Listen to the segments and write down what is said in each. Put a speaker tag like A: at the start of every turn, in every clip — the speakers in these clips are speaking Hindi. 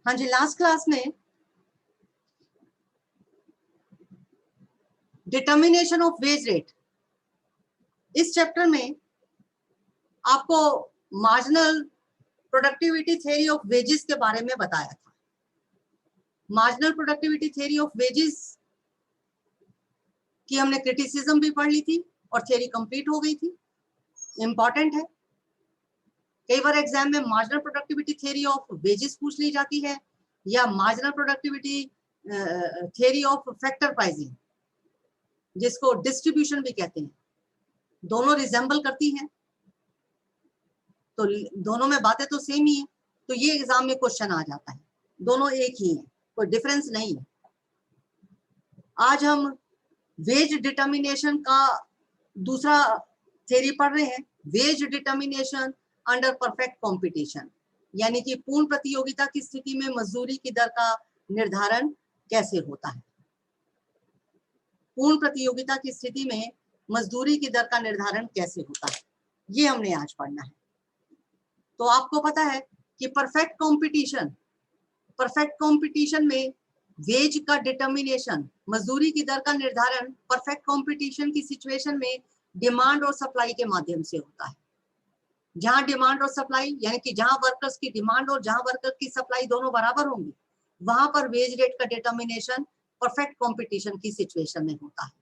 A: हाँ जी, लास्ट क्लास में डिटर्मिनेशन ऑफ वेज रेट, इस चैप्टर में आपको marginal productivity theory of wages के बारे में बताया था। Marginal productivity theory of wages की हमने क्रिटिसिज्म भी पढ़ ली थी और थ्योरी कंप्लीट हो गई थी। इंपॉर्टेंट है, कई बार एग्जाम में marginal productivity theory of wages पूछ ली जाती है या marginal productivity theory of factor pricing, जिसको डिस्ट्रीब्यूशन भी कहते हैं। दोनों रिजेंबल करती हैं, तो दोनों में बातें तो सेम ही है, तो ये एग्जाम में क्वेश्चन आ जाता है। दोनों एक ही है, कोई डिफरेंस नहीं है। आज हम वेज डिटर्मिनेशन का दूसरा थ्योरी पढ़ रहे हैं, wage determination under perfect competition, यानी कि पूर्ण प्रतियोगिता की स्थिति में मजदूरी की दर का निर्धारण कैसे होता है। पूर्ण प्रतियोगिता की स्थिति में मजदूरी की दर का निर्धारण कैसे होता है, ये हमने आज पढ़ना है। तो आपको पता है कि परफेक्ट कंपटीशन में वेज का डिटर्मिनेशन, मजदूरी की दर का निर्धारण परफेक्ट कंपटीशन की सिचुएशन में डिमांड और सप्लाई के माध्यम से होता है। जहां डिमांड और सप्लाई, यानी कि जहां वर्कर्स की डिमांड और जहां वर्कर की सप्लाई दोनों बराबर होंगी, वहां पर वेज रेट का डिटर्मिनेशन परफेक्ट कंपटीशन की सिचुएशन में होता है।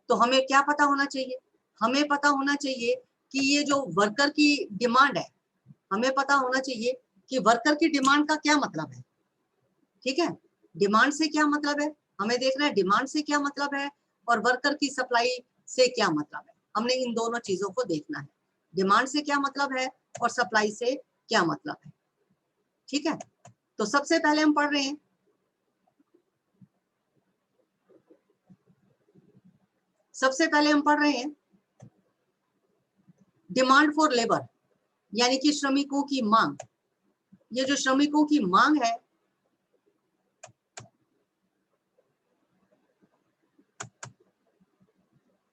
A: तो हमें क्या पता होना चाहिए? हमें पता होना चाहिए कि ये जो वर्कर की डिमांड है, हमें पता होना चाहिए कि वर्कर की डिमांड का क्या मतलब है। ठीक है, डिमांड से क्या मतलब है, हमें देखना है डिमांड से क्या मतलब है और वर्कर की सप्लाई से क्या मतलब है। हमने इन दोनों चीजों को देखना है, डिमांड से क्या मतलब है और सप्लाई से क्या मतलब है। ठीक है, तो सबसे पहले हम पढ़ रहे हैं डिमांड फॉर लेबर, यानी कि श्रमिकों की मांग। ये जो श्रमिकों की मांग है,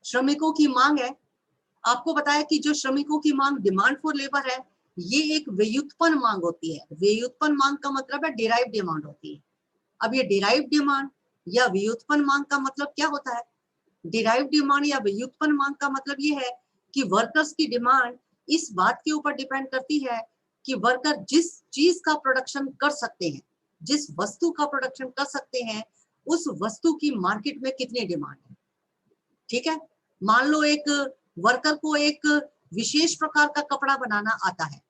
A: श्रमिकों की मांग है, आपको बताया कि जो श्रमिकों की मांग डिमांड फॉर लेबर है, ये एक व्युत्पन्न मांग होती है। व्युत्पन्न मांग का मतलब है डिराइव डिमांड होती है। अब ये डिराइव डिमांड या व्युत्पन्न मांग का मतलब क्या होता है? डिराइव डिमांड या व्युत्पन्न मांग का मतलब ये है कि वर्कर्स की डिमांड इस बात के ऊपर डिपेंड करती है कि वर्कर जिस चीज का प्रोडक्शन कर सकते हैं, जिस वस्तु का प्रोडक्शन कर सकते हैं, उस वस्तु की मार्केट में कितनी डिमांड है। ठीक है, मान लो एक वर्कर को एक विशेष प्रकार का कपड़ा बनाना आता है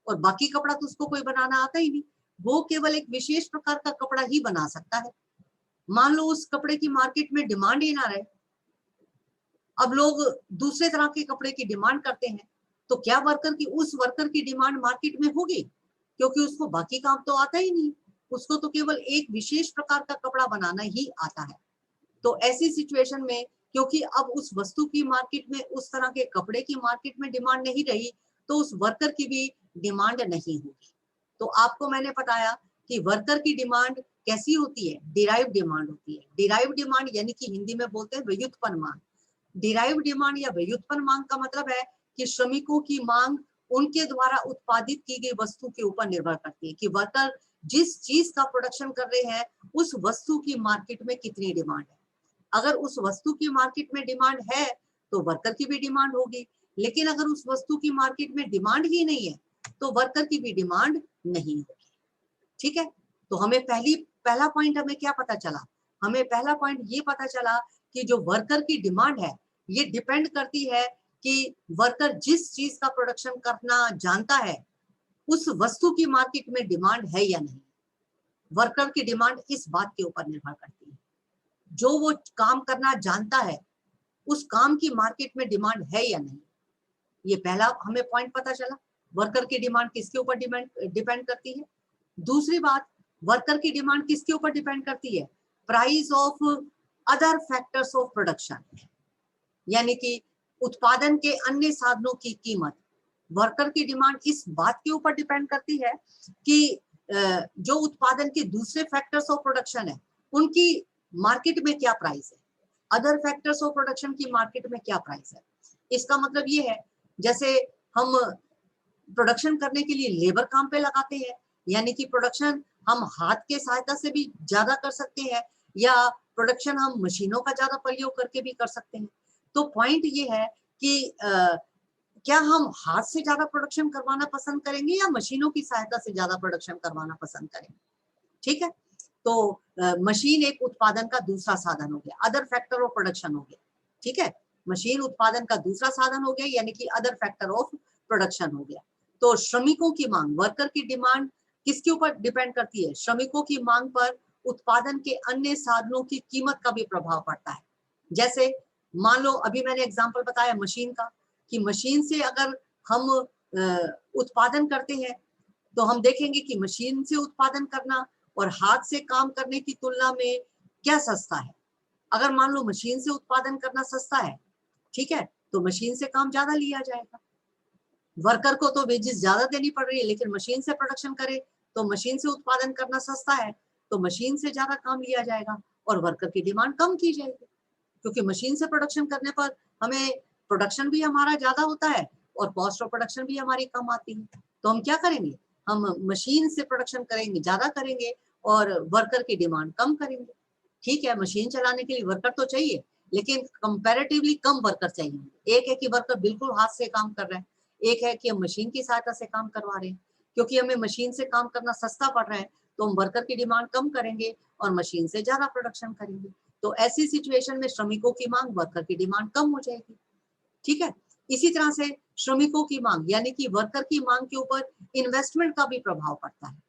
A: और बाकी कपड़ा तो उसको कोई बनाना आता ही नहीं, वो केवल एक विशेष प्रकार का कपड़ा ही बना सकता है। मान लो उस कपड़े की मार्केट में डिमांड ही ना रहे, अब लोग दूसरे तरह के कपड़े की डिमांड करते हैं, तो क्या उस वर्कर की डिमांड मार्केट में होगी? क्योंकि उसको बाकी काम तो आता ही नहीं, उसको तो केवल एक विशेष प्रकार का कपड़ा बनाना ही आता है। तो ऐसी सिचुएशन में, क्योंकि अब उस वस्तु की मार्केट में, उस तरह के कपड़े की मार्केट में डिमांड नहीं रही, तो उस वर्कर की भी डिमांड नहीं होगी। तो आपको मैंने बताया कि वर्कर की डिमांड कैसी होती है? डिराइव डिमांड होती है। डिराइव डिमांड यानी कि हिंदी में बोलते हैं व्युत्पन्न मांग। डिराइव डिमांड या व्युत्पन्न मांग का मतलब है कि श्रमिकों की मांग उनके द्वारा उत्पादित की गई वस्तु के ऊपर निर्भर करती है कि वर्कर जिस चीज का प्रोडक्शन कर रहे हैं, उस वस्तु की मार्केट में कितनी डिमांड है। अगर उस वस्तु की मार्केट में डिमांड है तो वर्कर की भी डिमांड होगी, लेकिन अगर उस वस्तु की मार्केट में डिमांड ही नहीं है तो वर्कर की भी डिमांड नहीं होगी। ठीक है, तो हमें पहला पॉइंट हमें क्या पता चला? हमें पहला पॉइंट ये पता चला कि जो वर्कर की डिमांड है, ये डिपेंड करती है कि वर्कर जिस चीज का प्रोडक्शन करना जानता है, उस वस्तु की मार्केट में डिमांड है या नहीं। वर्कर की डिमांड इस बात के ऊपर निर्भर करती है, जो वो काम करना जानता है उस काम की मार्केट में डिमांड है या नहीं। ये पहला हमें पॉइंट पता चला, वर्कर की डिमांड किसके ऊपर डिपेंड करती है। दूसरी बात, वर्कर की डिमांड किसके ऊपर डिपेंड करती है? Price of other factors of production, यानी कि उत्पादन के अन्य साधनों की कीमत। वर्कर की डिमांड इस बात के ऊपर डिपेंड करती है कि जो उत्पादन के दूसरे फैक्टर्स ऑफ प्रोडक्शन है, उनकी मार्केट में क्या प्राइस है। अदर फैक्टर्स ऑफ प्रोडक्शन की मार्केट में क्या प्राइस है, इसका मतलब ये है जैसे हम प्रोडक्शन करने के लिए लेबर काम पे लगाते हैं, यानी कि प्रोडक्शन हम हाथ के सहायता से भी ज्यादा कर सकते हैं या प्रोडक्शन हम मशीनों का ज्यादा प्रयोग करके भी कर सकते हैं। तो पॉइंट ये है कि क्या हम हाथ से ज्यादा प्रोडक्शन करवाना पसंद करेंगे या मशीनों की सहायता से ज्यादा प्रोडक्शन करवाना पसंद करेंगे। ठीक है, तो मशीन एक उत्पादन का दूसरा साधन हो गया, अदर फैक्टर ऑफ प्रोडक्शन हो गया। ठीक है, मशीन उत्पादन का दूसरा साधन हो गया, यानी कि अदर फैक्टर ऑफ प्रोडक्शन हो गया। तो श्रमिकों की मांग, वर्कर की डिमांड किसके ऊपर डिपेंड करती है? श्रमिकों की मांग पर उत्पादन के अन्य साधनों की कीमत का भी प्रभाव पड़ता है। जैसे मान लो अभी मैंने एग्जांपल बताया मशीन का, कि मशीन से अगर हम उत्पादन करते हैं तो हम देखेंगे कि मशीन से उत्पादन करना और हाथ से काम करने की तुलना में क्या सस्ता है। अगर मान लो मशीन से उत्पादन करना सस्ता है, ठीक है, तो मशीन से काम ज्यादा लिया जाएगा। वर्कर को तो वेजेस ज्यादा देनी पड़ रही है, लेकिन मशीन से प्रोडक्शन करे तो मशीन से उत्पादन करना सस्ता है, तो मशीन से ज्यादा काम लिया जाएगा और वर्कर की डिमांड कम की जाएगी, क्योंकि मशीन से प्रोडक्शन करने पर हमें प्रोडक्शन भी हमारा ज्यादा होता है और कॉस्ट ऑफ प्रोडक्शन भी हमारी कम आती है। तो हम क्या करेंगे, हम मशीन से प्रोडक्शन करेंगे, ज्यादा करेंगे और वर्कर की डिमांड कम करेंगे। ठीक है, मशीन चलाने के लिए वर्कर तो चाहिए, लेकिन कंपैरेटिवली कम वर्कर चाहिए। एक है कि वर्कर बिल्कुल हाथ से काम कर रहे हैं, एक है कि हम मशीन की सहायता से काम करवा रहे हैं। क्योंकि हमें मशीन से काम करना सस्ता पड़ रहा है तो हम वर्कर की डिमांड कम करेंगे और मशीन से ज्यादा प्रोडक्शन करेंगे। तो ऐसी सिचुएशन में श्रमिकों की मांग, वर्कर की डिमांड कम हो जाएगी। ठीक है, इसी तरह से श्रमिकों की मांग यानी कि वर्कर की मांग के ऊपर इन्वेस्टमेंट का भी प्रभाव पड़ता है।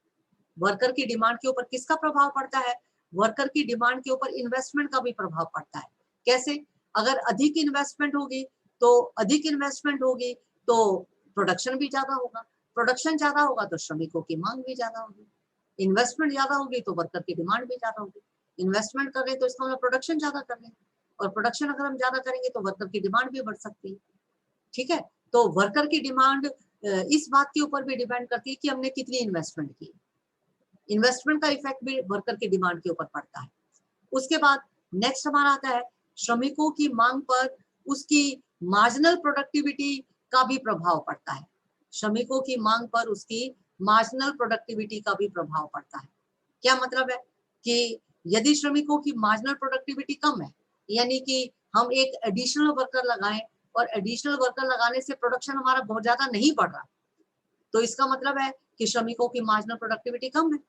A: वर्कर की डिमांड के ऊपर किसका प्रभाव पड़ता है? वर्कर की डिमांड के ऊपर इन्वेस्टमेंट का भी प्रभाव पड़ता है। कैसे? अगर अधिक इन्वेस्टमेंट होगी तो प्रोडक्शन भी ज्यादा होगा, प्रोडक्शन ज्यादा होगा तो श्रमिकों की मांग भी ज्यादा होगी, इन्वेस्टमेंट ज्यादा होगी तो वर्कर की डिमांड भी ज्यादा होगी। इन्वेस्टमेंट कर रहे हैं तो इसका मतलब प्रोडक्शन ज्यादा कर रहे हैं, और प्रोडक्शन अगर हम ज्यादा करेंगे तो वर्कर की डिमांड भी बढ़ सकती है। ठीक है, तो वर्कर की डिमांड इस बात के ऊपर भी डिपेंड करती है कि हमने कितनी इन्वेस्टमेंट की। इन्वेस्टमेंट का इफेक्ट भी वर्कर की डिमांड के ऊपर पड़ता है। उसके बाद नेक्स्ट हमारा आता है श्रमिकों की मांग पर उसकी मार्जिनल प्रोडक्टिविटी का भी प्रभाव पड़ता है। श्रमिकों की मांग पर उसकी मार्जिनल प्रोडक्टिविटी का भी प्रभाव पड़ता है। क्या मतलब है कि यदि श्रमिकों की मार्जिनल प्रोडक्टिविटी कम है, यानी कि हम एक एडिशनल वर्कर लगाएं और एडिशनल वर्कर लगाने से प्रोडक्शन हमारा बहुत ज्यादा नहीं बढ़ रहा, तो इसका मतलब है कि श्रमिकों की मार्जिनल प्रोडक्टिविटी कम है।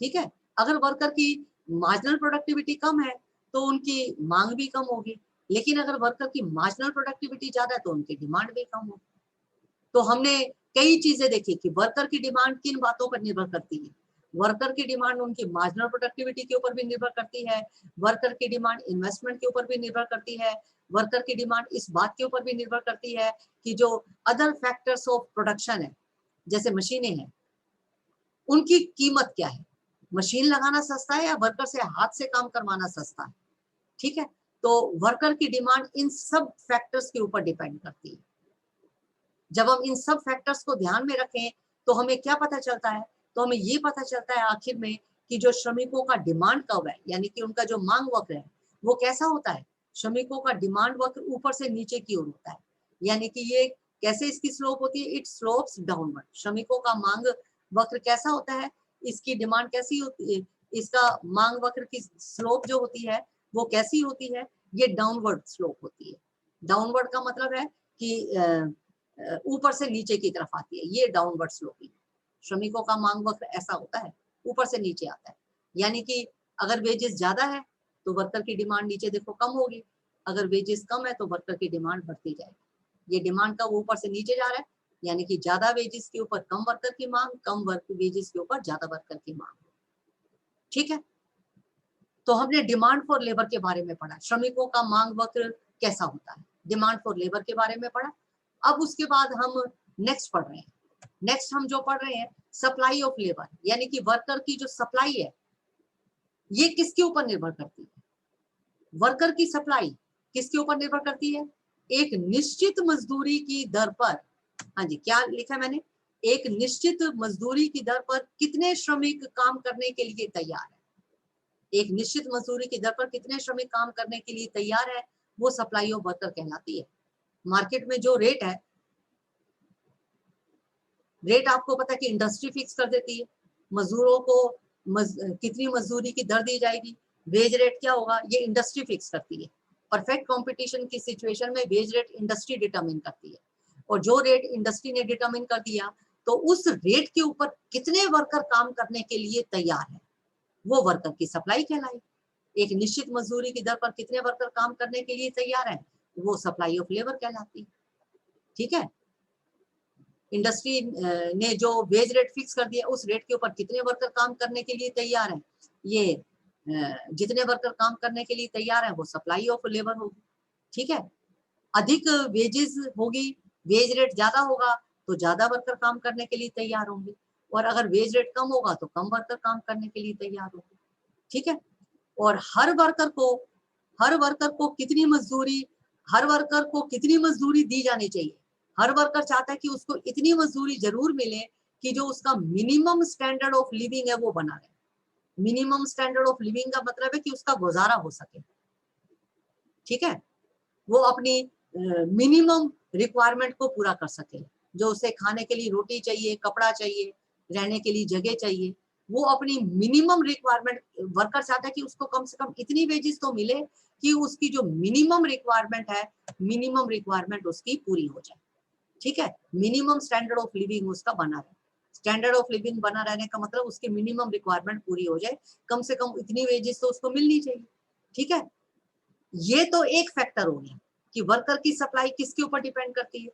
A: ठीक है, अगर वर्कर की मार्जिनल प्रोडक्टिविटी कम है तो उनकी मांग भी कम होगी, लेकिन अगर वर्कर की मार्जिनल प्रोडक्टिविटी ज्यादा है तो उनकी डिमांड भी कम होगी। तो हमने कई चीजें देखी कि वर्कर की डिमांड किन बातों पर निर्भर करती है। वर्कर की डिमांड उनकी मार्जिनल प्रोडक्टिविटी के ऊपर भी निर्भर करती है, वर्कर की डिमांड इन्वेस्टमेंट के ऊपर भी निर्भर करती है, वर्कर की डिमांड इस बात के ऊपर भी निर्भर करती है कि जो अदर फैक्टर्स ऑफ प्रोडक्शन है, जैसे मशीनें हैं, उनकी कीमत क्या है। मशीन लगाना सस्ता है या वर्कर से हाथ से काम करवाना सस्ता है। ठीक है, तो वर्कर की डिमांड इन सब फैक्टर्स के ऊपर डिपेंड करती है। जब हम इन सब फैक्टर्स को ध्यान में रखें तो हमें क्या पता चलता है, तो हमें ये पता चलता है आखिर में कि जो श्रमिकों का डिमांड कर्व है, यानी कि उनका जो मांग वक्र है, वो कैसा होता है। श्रमिकों का डिमांड वक्र ऊपर से नीचे की ओर होता है, यानी कि ये कैसे इसकी स्लोप होती है, इट स्लोप्स डाउनवर्ड। श्रमिकों का मांग वक्र कैसा होता है, इसकी डिमांड कैसी होती है, इसका मांग वक्र की स्लोप जो होती है वो कैसी होती है, ये डाउनवर्ड स्लोप होती है। डाउनवर्ड का मतलब है कि ऊपर से नीचे की तरफ आती है, ये डाउनवर्ड स्लोपिंग। श्रमिकों का मांग वक्र ऐसा होता है, ऊपर से नीचे आता है। यानी कि अगर वेजेस ज्यादा है तो वर्कर की डिमांड नीचे देखो कम होगी, अगर वेजेस कम है तो वर्कर की डिमांड बढ़ती जाएगी। ये डिमांड का ऊपर से नीचे जा रहा है, यानी कि ज्यादा वेजेस के ऊपर कम वर्कर की मांग, कम वर्क वेजेस के ऊपर ज्यादा वर्कर की मांग। ठीक है, तो हमने डिमांड फॉर लेबर के बारे में पढ़ा, श्रमिकों का मांग वक्र कैसा होता है, डिमांड फॉर लेबर के बारे में पढ़ा। अब उसके बाद हम नेक्स्ट पढ़ रहे हैं, नेक्स्ट हम जो पढ़ रहे हैं सप्लाई ऑफ लेबर, यानी कि वर्कर की जो सप्लाई है ये किसके ऊपर निर्भर करती है। वर्कर की सप्लाई किसके ऊपर निर्भर करती है, एक निश्चित मजदूरी की दर पर। हाँ जी, क्या लिखा है मैंने, एक निश्चित मजदूरी की दर पर कितने श्रमिक काम करने के लिए तैयार है। एक निश्चित मजदूरी की दर पर कितने श्रमिक काम करने के लिए तैयार है, वो सप्लाई ऑफ वर्कर कहलाती है। मार्केट में जो रेट है रेट आपको पता है कि इंडस्ट्री फिक्स कर देती है, मजदूरों को कितनी मजदूरी की दर दी जाएगी, वेज रेट क्या होगा, ये इंडस्ट्री फिक्स करती है। परफेक्ट कंपटीशन की सिचुएशन में वेज रेट इंडस्ट्री डिटरमिन करती है, और जो रेट इंडस्ट्री ने डिटरमिन कर दिया तो उस रेट के ऊपर कितने वर्कर काम करने के लिए तैयार है, वो वर्कर की सप्लाई कहलाएगी। एक निश्चित मजदूरी की दर पर कितने वर्कर काम करने के लिए तैयार है, वो सप्लाई ऑफ लेबर कहलाती है। ठीक है, इंडस्ट्री ने जो वेज रेट फिक्स कर दिया, उस रेट के ऊपर कितने वर्कर काम करने के लिए तैयार है, ये जितने वर्कर काम करने के लिए तैयार है वो सप्लाई ऑफ लेबर होगी। ठीक है, अधिक वेजेस होगी, वेज रेट ज्यादा होगा तो ज्यादा वर्कर काम करने के लिए तैयार होंगे, और अगर वेज रेट कम होगा तो कम वर्कर काम करने के लिए तैयार होंगे। ठीक है, और हर वर्कर को कितनी मजदूरी, हर वर्कर को कितनी मजदूरी दी जानी चाहिए। हर वर्कर चाहता है कि उसको इतनी मजदूरी जरूर मिले कि जो उसका मिनिमम स्टैंडर्ड ऑफ लिविंग है वो बना रहे। मिनिमम स्टैंडर्ड ऑफ लिविंग का मतलब है कि उसका गुजारा हो सके। ठीक है, वो अपनी मिनिमम रिक्वायरमेंट को पूरा कर सके, जो उसे खाने के लिए रोटी चाहिए, कपड़ा चाहिए, रहने के लिए जगह चाहिए, वो अपनी मिनिमम रिक्वायरमेंट, वर्कर चाहता है कि उसको कम से कम इतनी वेजेस तो मिले कि उसकी जो मिनिमम रिक्वायरमेंट है, मिनिमम रिक्वायरमेंट उसकी पूरी हो जाए। ठीक है, मिनिमम स्टैंडर्ड ऑफ लिविंग उसका बना रहे। स्टैंडर्ड ऑफ लिविंग बना रहने का मतलब उसकी मिनिमम रिक्वायरमेंट पूरी हो जाए, कम से कम इतनी वेजेस तो उसको मिलनी चाहिए। ठीक है, ये तो एक फैक्टर हो गया कि वर्कर की सप्लाई किसके ऊपर डिपेंड करती है।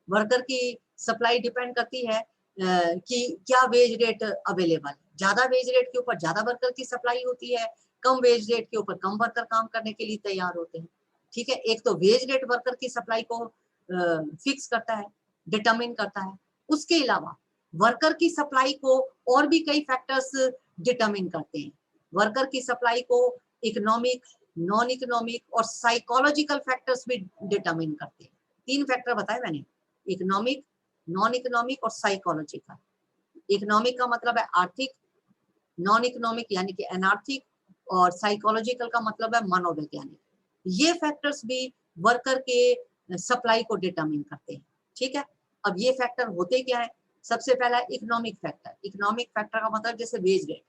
A: वर्कर की सप्लाई डिपेंड करती है कि क्या वेज रेट अवेलेबल है। ज्यादा वेज रेट के ऊपर ज्यादा वर्कर की सप्लाई होती है, कम वेज रेट के ऊपर कम वर्कर काम करने के लिए तैयार होते हैं। ठीक है, एक तो वेज रेट वर्कर की सप्लाई को फिक्स करता है, डिटरमिन करता है। उसके अलावा वर्कर की सप्लाई को और भी कई फैक्टर्स डिटरमिन करते हैं। वर्कर की सप्लाई को इकोनॉमिक, नॉन इकोनॉमिक और साइकोलॉजिकल फैक्टर्स भी डिटरमिन करते हैं। 3 फैक्टर बताए मैंने, इकोनॉमिक, नॉन इकोनॉमिक और साइकोलॉजिकल। इकोनॉमिक का मतलब है आर्थिक, नॉन इकोनॉमिक यानी कि अनार्थिक, और साइकोलॉजिकल का मतलब है मनोवैज्ञानिक। ये फैक्टर्स भी वर्कर के सप्लाई को डिटरमिन करते हैं। ठीक है, अब ये फैक्टर होते क्या है, सबसे पहला इकोनॉमिक फैक्टर। इकोनॉमिक फैक्टर का मतलब जैसे वेज रेट,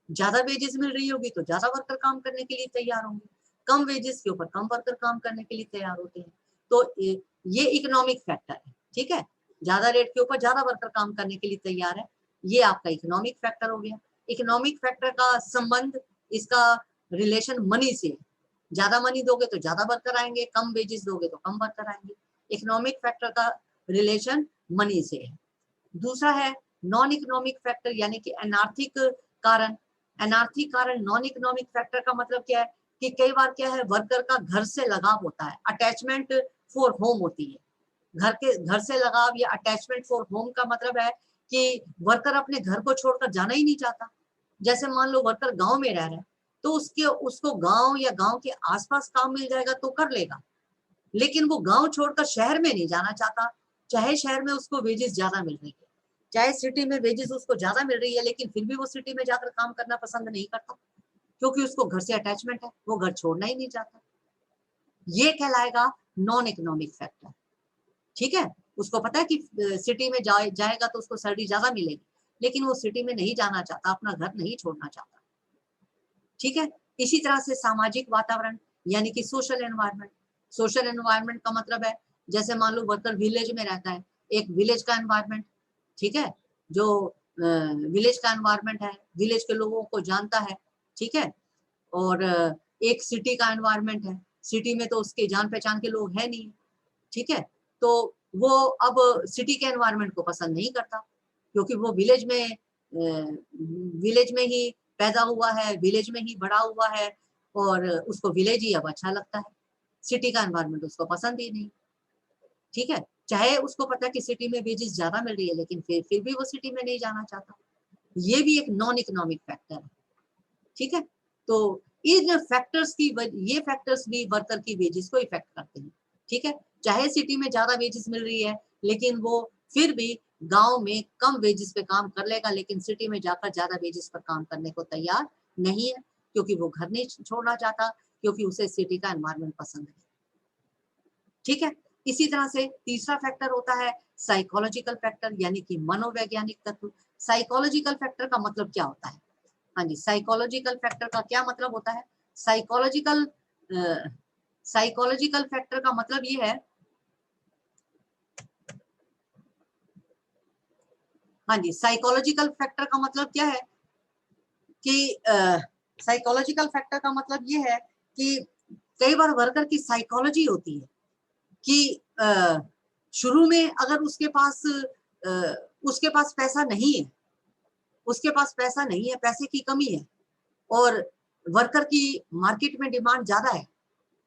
A: ज्यादा वेजेस मिल रही होगी तो ज्यादा वर्कर काम करने के लिए तैयार होंगे, कम वेजेस के ऊपर कम वर्कर काम करने के लिए तैयार होते हैं। तो ये इकोनॉमिक फैक्टर है। ठीक है, ज्यादा रेट के ऊपर ज्यादा वर्कर काम करने के लिए तैयार है, ये आपका इकोनॉमिक फैक्टर हो गया। इकोनॉमिक फैक्टर का संबंध, इसका रिलेशन मनी से, ज्यादा मनी दोगे तो ज्यादा वर्कर आएंगे, कम वेजेस दोगे तो कम वर्कर आएंगे। इकोनॉमिक फैक्टर का रिलेशन मनी से है। दूसरा है नॉन इकोनॉमिक फैक्टर यानी कि अनार्थिक कारण। अनार्थिक कारण नॉन इकोनॉमिक फैक्टर का मतलब क्या है कि कई बार क्या है, वर्कर का घर से लगाव होता है, अटैचमेंट फॉर होम होती है। घर से लगाव या अटैचमेंट फॉर होम का मतलब है कि वर्कर अपने घर को छोड़कर जाना ही नहीं चाहता। जैसे मान लो वर्कर गांव में रह रहा है तो उसको गांव या गांव के आसपास काम मिल जाएगा तो कर लेगा, लेकिन वो गांव छोड़कर शहर में नहीं जाना चाहता, चाहे शहर में उसको वेजेस ज्यादा मिल रही है, चाहे सिटी में वेजेस उसको ज्यादा मिल रही है, लेकिन फिर भी वो सिटी में जाकर काम करना पसंद नहीं करता, क्योंकि उसको घर से अटैचमेंट है, वो घर छोड़ना ही नहीं चाहता। ये कहलाएगा नॉन इकोनॉमिक फैक्टर। ठीक है, उसको पता है कि सिटी में जाएगा तो उसको सैलरी ज्यादा मिलेगी, लेकिन वो सिटी में नहीं जाना चाहता, अपना घर नहीं छोड़ना चाहता। ठीक है, इसी तरह से सामाजिक वातावरण यानी कि सोशल एनवायरनमेंट। सोशल एनवायरनमेंट का मतलब है जैसे मान लो वर्कर विलेज में रहता है, एक विलेज का एनवायरनमेंट। ठीक है, जो विलेज का एनवायरनमेंट है, विलेज के लोगों को जानता है। ठीक है, और एक सिटी का एनवायरनमेंट है, सिटी में तो उसके जान पहचान के लोग हैं नहीं। ठीक है, तो वो अब सिटी के एनवायरनमेंट को पसंद नहीं करता, क्योंकि वो विलेज में ही पैदा हुआ है, विलेज में ही बड़ा हुआ है, और उसको विलेज ही अब अच्छा लगता है, सिटी का एनवायरनमेंट उसको पसंद ही नहीं। ठीक है, चाहे उसको पता है कि सिटी में वेजेस ज्यादा मिल रही है, लेकिन फिर भी वो सिटी में नहीं जाना चाहता। ये भी एक नॉन इकोनॉमिक फैक्टर है। ठीक है, तो इन फैक्टर्स की ये फैक्टर्स भी वर्कर की वेजेस को इफेक्ट करते हैं। ठीक है, चाहे सिटी में ज्यादा वेजेस मिल रही है, लेकिन वो फिर भी गांव में कम वेजेस पे काम कर लेगा, लेकिन सिटी में जाकर ज्यादा वेजेस पर काम करने को तैयार नहीं है, क्योंकि वो घर नहीं छोड़ना चाहता, क्योंकि उसे सिटी का एनवायरनमेंट पसंद है। ठीक है, इसी तरह से तीसरा फैक्टर होता है साइकोलॉजिकल फैक्टर यानी कि मनोवैज्ञानिक तत्व। साइकोलॉजिकल फैक्टर का मतलब क्या होता है? हाँ जी, साइकोलॉजिकल फैक्टर का क्या मतलब होता है? साइकोलॉजिकल फैक्टर का मतलब ये है, हाँ जी, साइकोलॉजिकल फैक्टर का मतलब क्या है कि साइकोलॉजिकल फैक्टर का मतलब ये है कि कई बार वर्कर की साइकोलॉजी होती है कि शुरू में अगर उसके पास पैसा नहीं है, उसके पास पैसा नहीं है, पैसे की कमी है और वर्कर की मार्केट में डिमांड ज्यादा है,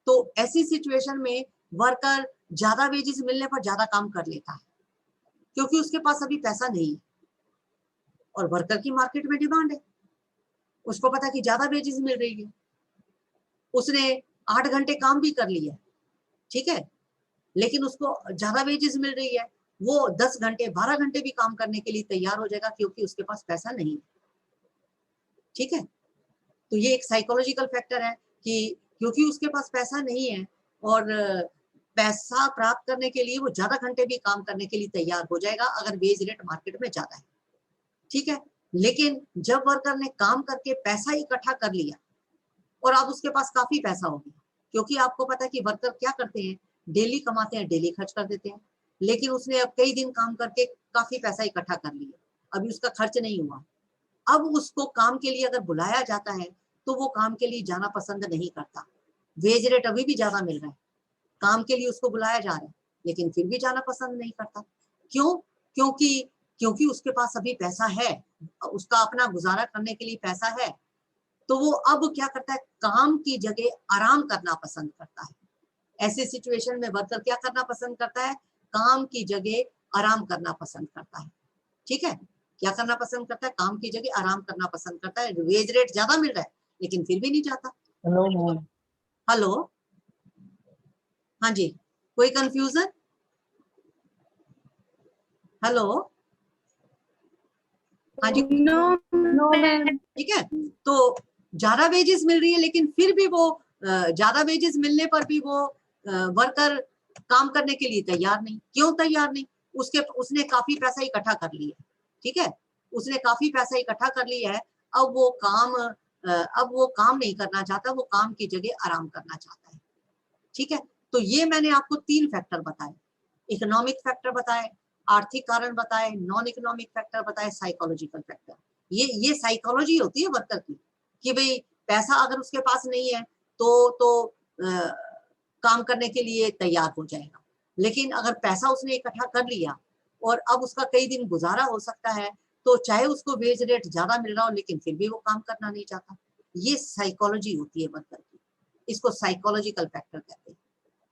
A: तो ऐसी सिचुएशन में वर्कर ज्यादा वेजेस मिलने पर ज्यादा काम कर लेता है क्योंकि उसके पास अभी पैसा नहीं है और वर्कर की मार्केट में डिमांड है, उसको पता है कि ज्यादा वेजेस मिल रही है, उसने 8 घंटे काम भी कर लिया, ठीक है, लेकिन उसको ज्यादा वेजेस मिल रही है, वो 10 घंटे 12 घंटे भी काम करने के लिए तैयार हो जाएगा क्योंकि उसके पास पैसा नहीं है, ठीक है। तो ये एक साइकोलॉजिकल फैक्टर है कि क्योंकि उसके पास पैसा नहीं है और पैसा प्राप्त करने के लिए वो ज्यादा घंटे भी काम करने के लिए तैयार हो जाएगा अगर वेज रेट मार्केट में ज्यादा है, ठीक है। लेकिन जब वर्कर ने काम करके पैसा इकट्ठा कर लिया और अब उसके पास काफी पैसा हो गया, क्योंकि आपको पता है कि वर्कर क्या करते हैं, डेली कमाते हैं, डेली खर्च कर देते हैं, लेकिन उसने अब कई दिन काम करके काफी पैसा इकट्ठा कर लिया, अभी उसका खर्च नहीं हुआ, अब उसको काम के लिए अगर बुलाया जाता है तो वो काम के लिए जाना पसंद नहीं करता, वेज रेट अभी भी ज्यादा मिल रहा है, काम के लिए उसको बुलाया जा रहा है लेकिन फिर भी जाना पसंद नहीं करता। क्यों? क्योंकि क्योंकि उसके पास अभी पैसा है, उसका अपना गुजारा करने के लिए पैसा है, तो वो अब क्या करता है, काम की जगह आराम करना पसंद करता है। ऐसे सिचुएशन में वर्कर क्या करना पसंद करता है, काम की जगह आराम करना पसंद करता है, ठीक है। क्या करना पसंद करता है, काम की जगह आराम करना पसंद करता है, वेज रेट ज्यादा मिल रहा है लेकिन फिर भी नहीं जाता। हेलो, हाँ जी, कोई कंफ्यूजन? हेलो, हाँ जी,
B: नो मैम।
A: ठीक है। तो ज्यादा वेजेस मिल रही है लेकिन फिर भी वो ज्यादा वेजेस मिलने पर भी वो वर्कर काम करने के लिए तैयार नहीं। क्यों तैयार नहीं? उसने काफी पैसा इकट्ठा कर लिया, ठीक है, उसने काफी पैसा इकट्ठा कर लिया है, अब वो काम नहीं करना चाहता, वो काम की जगह आराम करना चाहता है, ठीक है। तो ये मैंने आपको 3 फैक्टर बताए, इकोनॉमिक फैक्टर बताए, आर्थिक कारण बताए, नॉन इकोनॉमिक फैक्टर बताए, साइकोलॉजिकल फैक्टर। ये साइकोलॉजी होती है वर्कर की कि भाई पैसा अगर उसके पास नहीं है तो काम करने के लिए तैयार हो जाएगा, लेकिन अगर पैसा उसने इकट्ठा कर लिया और अब उसका कई दिन गुजारा हो सकता है, तो चाहे उसको वेज रेट ज्यादा मिल रहा हो लेकिन फिर भी वो काम करना नहीं चाहता। ये साइकोलॉजी होती है वर्कर की, इसको साइकोलॉजिकल फैक्टर कहते हैं,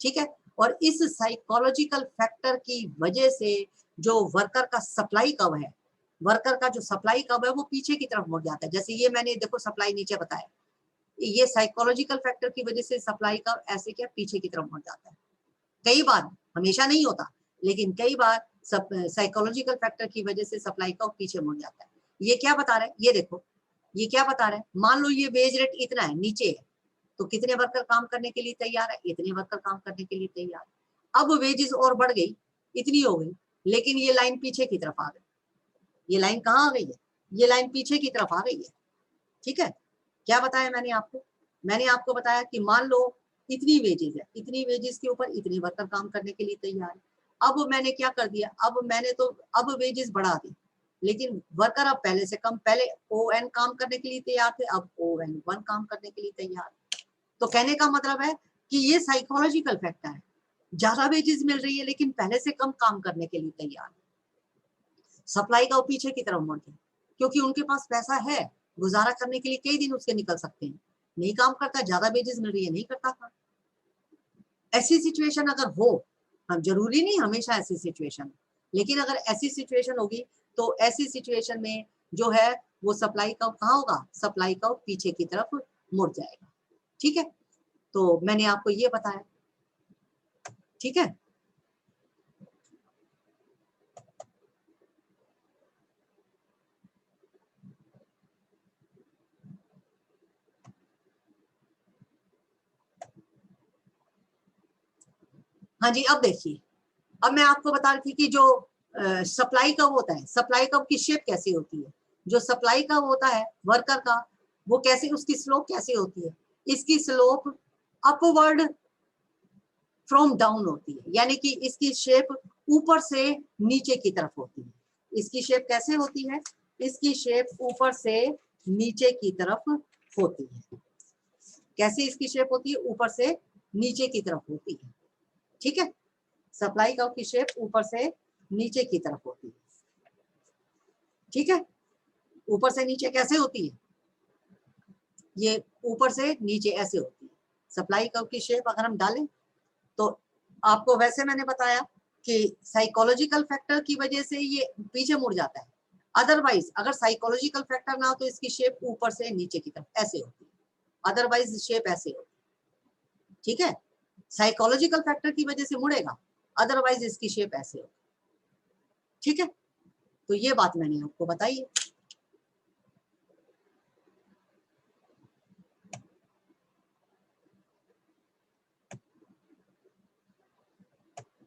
A: ठीक है। और इस साइकोलॉजिकल फैक्टर की वजह से जो वर्कर का सप्लाई कर्व है, वर्कर का जो सप्लाई कर्व है वो पीछे की तरफ मुड़ जाता है। जैसे ये मैंने देखो सप्लाई नीचे बताया, ये साइकोलॉजिकल फैक्टर की वजह से सप्लाई कर्व ऐसे क्या पीछे की तरफ मुड़ जाता है। कई बार, हमेशा नहीं होता, लेकिन कई बार साइकोलॉजिकल फैक्टर की वजह से सप्लाई कर्व पीछे मुड़ जाता है। ये क्या बता रहा है, ये देखो, ये क्या बता रहा है, मान लो ये वेज रेट इतना है, नीचे है, तो कितने वर्कर काम करने के लिए तैयार है, इतने वर्कर काम करने के लिए तैयार है। अब वेजेस और बढ़ गई, इतनी हो गई, लेकिन ये लाइन पीछे की तरफ आ गई, ये लाइन कहाँ आ गई है, ये लाइन पीछे की तरफ आ गई है, ठीक है। क्या बताया मैंने आपको, मैंने आपको बताया कि मान लो इतनी वेजेस है, इतनी वेजेस के ऊपर इतने वर्कर काम करने के लिए तैयार है। अब मैंने क्या कर दिया, अब वेजेस बढ़ा दी, लेकिन वर्कर अब पहले से कम, पहले ON काम करने के लिए तैयार थे, अब ON1 काम करने के लिए तैयार। तो कहने का मतलब है कि ये साइकोलॉजिकल फैक्टर है, ज्यादा वेजेस मिल रही है लेकिन पहले से कम काम करने के लिए तैयार, सप्लाई का पीछे की तरफ मुड़ गया क्योंकि उनके पास पैसा है, गुजारा करने के लिए कई दिन उसके निकल सकते हैं, नहीं काम करता, ज्यादा वेजेस मिल रही है, नहीं करता था। ऐसी सिचुएशन अगर हो, हम जरूरी नहीं हमेशा ऐसी सिचुएशन, लेकिन अगर ऐसी सिचुएशन होगी तो ऐसी सिचुएशन में जो है वो सप्लाई का कहाँ होगा, सप्लाई का पीछे की तरफ मुड़ जाएगा, ठीक है। तो मैंने आपको ये बताया, ठीक है। हाँ जी, अब देखिए, अब मैं आपको बता रही थी कि जो सप्लाई कर्व होता है, सप्लाई कर्व की शेप कैसी होती है, जो सप्लाई कर्व होता है वर्कर का वो कैसे, उसकी स्लोप कैसे होती है, इसकी स्लोप अपवर्ड फ्रॉम डाउन होती है, यानी कि इसकी शेप ऊपर से नीचे की तरफ होती है। इसकी शेप कैसे होती है, इसकी शेप ऊपर से नीचे की तरफ होती है। कैसे इसकी शेप होती है, ऊपर से नीचे की तरफ होती है। ठीक है, सप्लाई कर्व की शेप ऊपर से नीचे की तरफ होती है। ठीक है, ऊपर से नीचे कैसे होती है, ये ऊपर से नीचे ऐसे होती है सप्लाई कर्व की शेप। अगर हम डालें तो आपको वैसे मैंने बताया कि साइकोलॉजिकल फैक्टर की वजह से ये पीछे मुड़ जाता है, अदरवाइज अगर साइकोलॉजिकल फैक्टर ना हो तो इसकी शेप ऊपर से नीचे की तरफ ऐसे होती है, अदरवाइज शेप ऐसे होती है। ठीक है, साइकोलॉजिकल फैक्टर की वजह से मुड़ेगा, अदरवाइज इसकी शेप ऐसे होगी। ठीक है, तो ये बात मैंने आपको बताई है।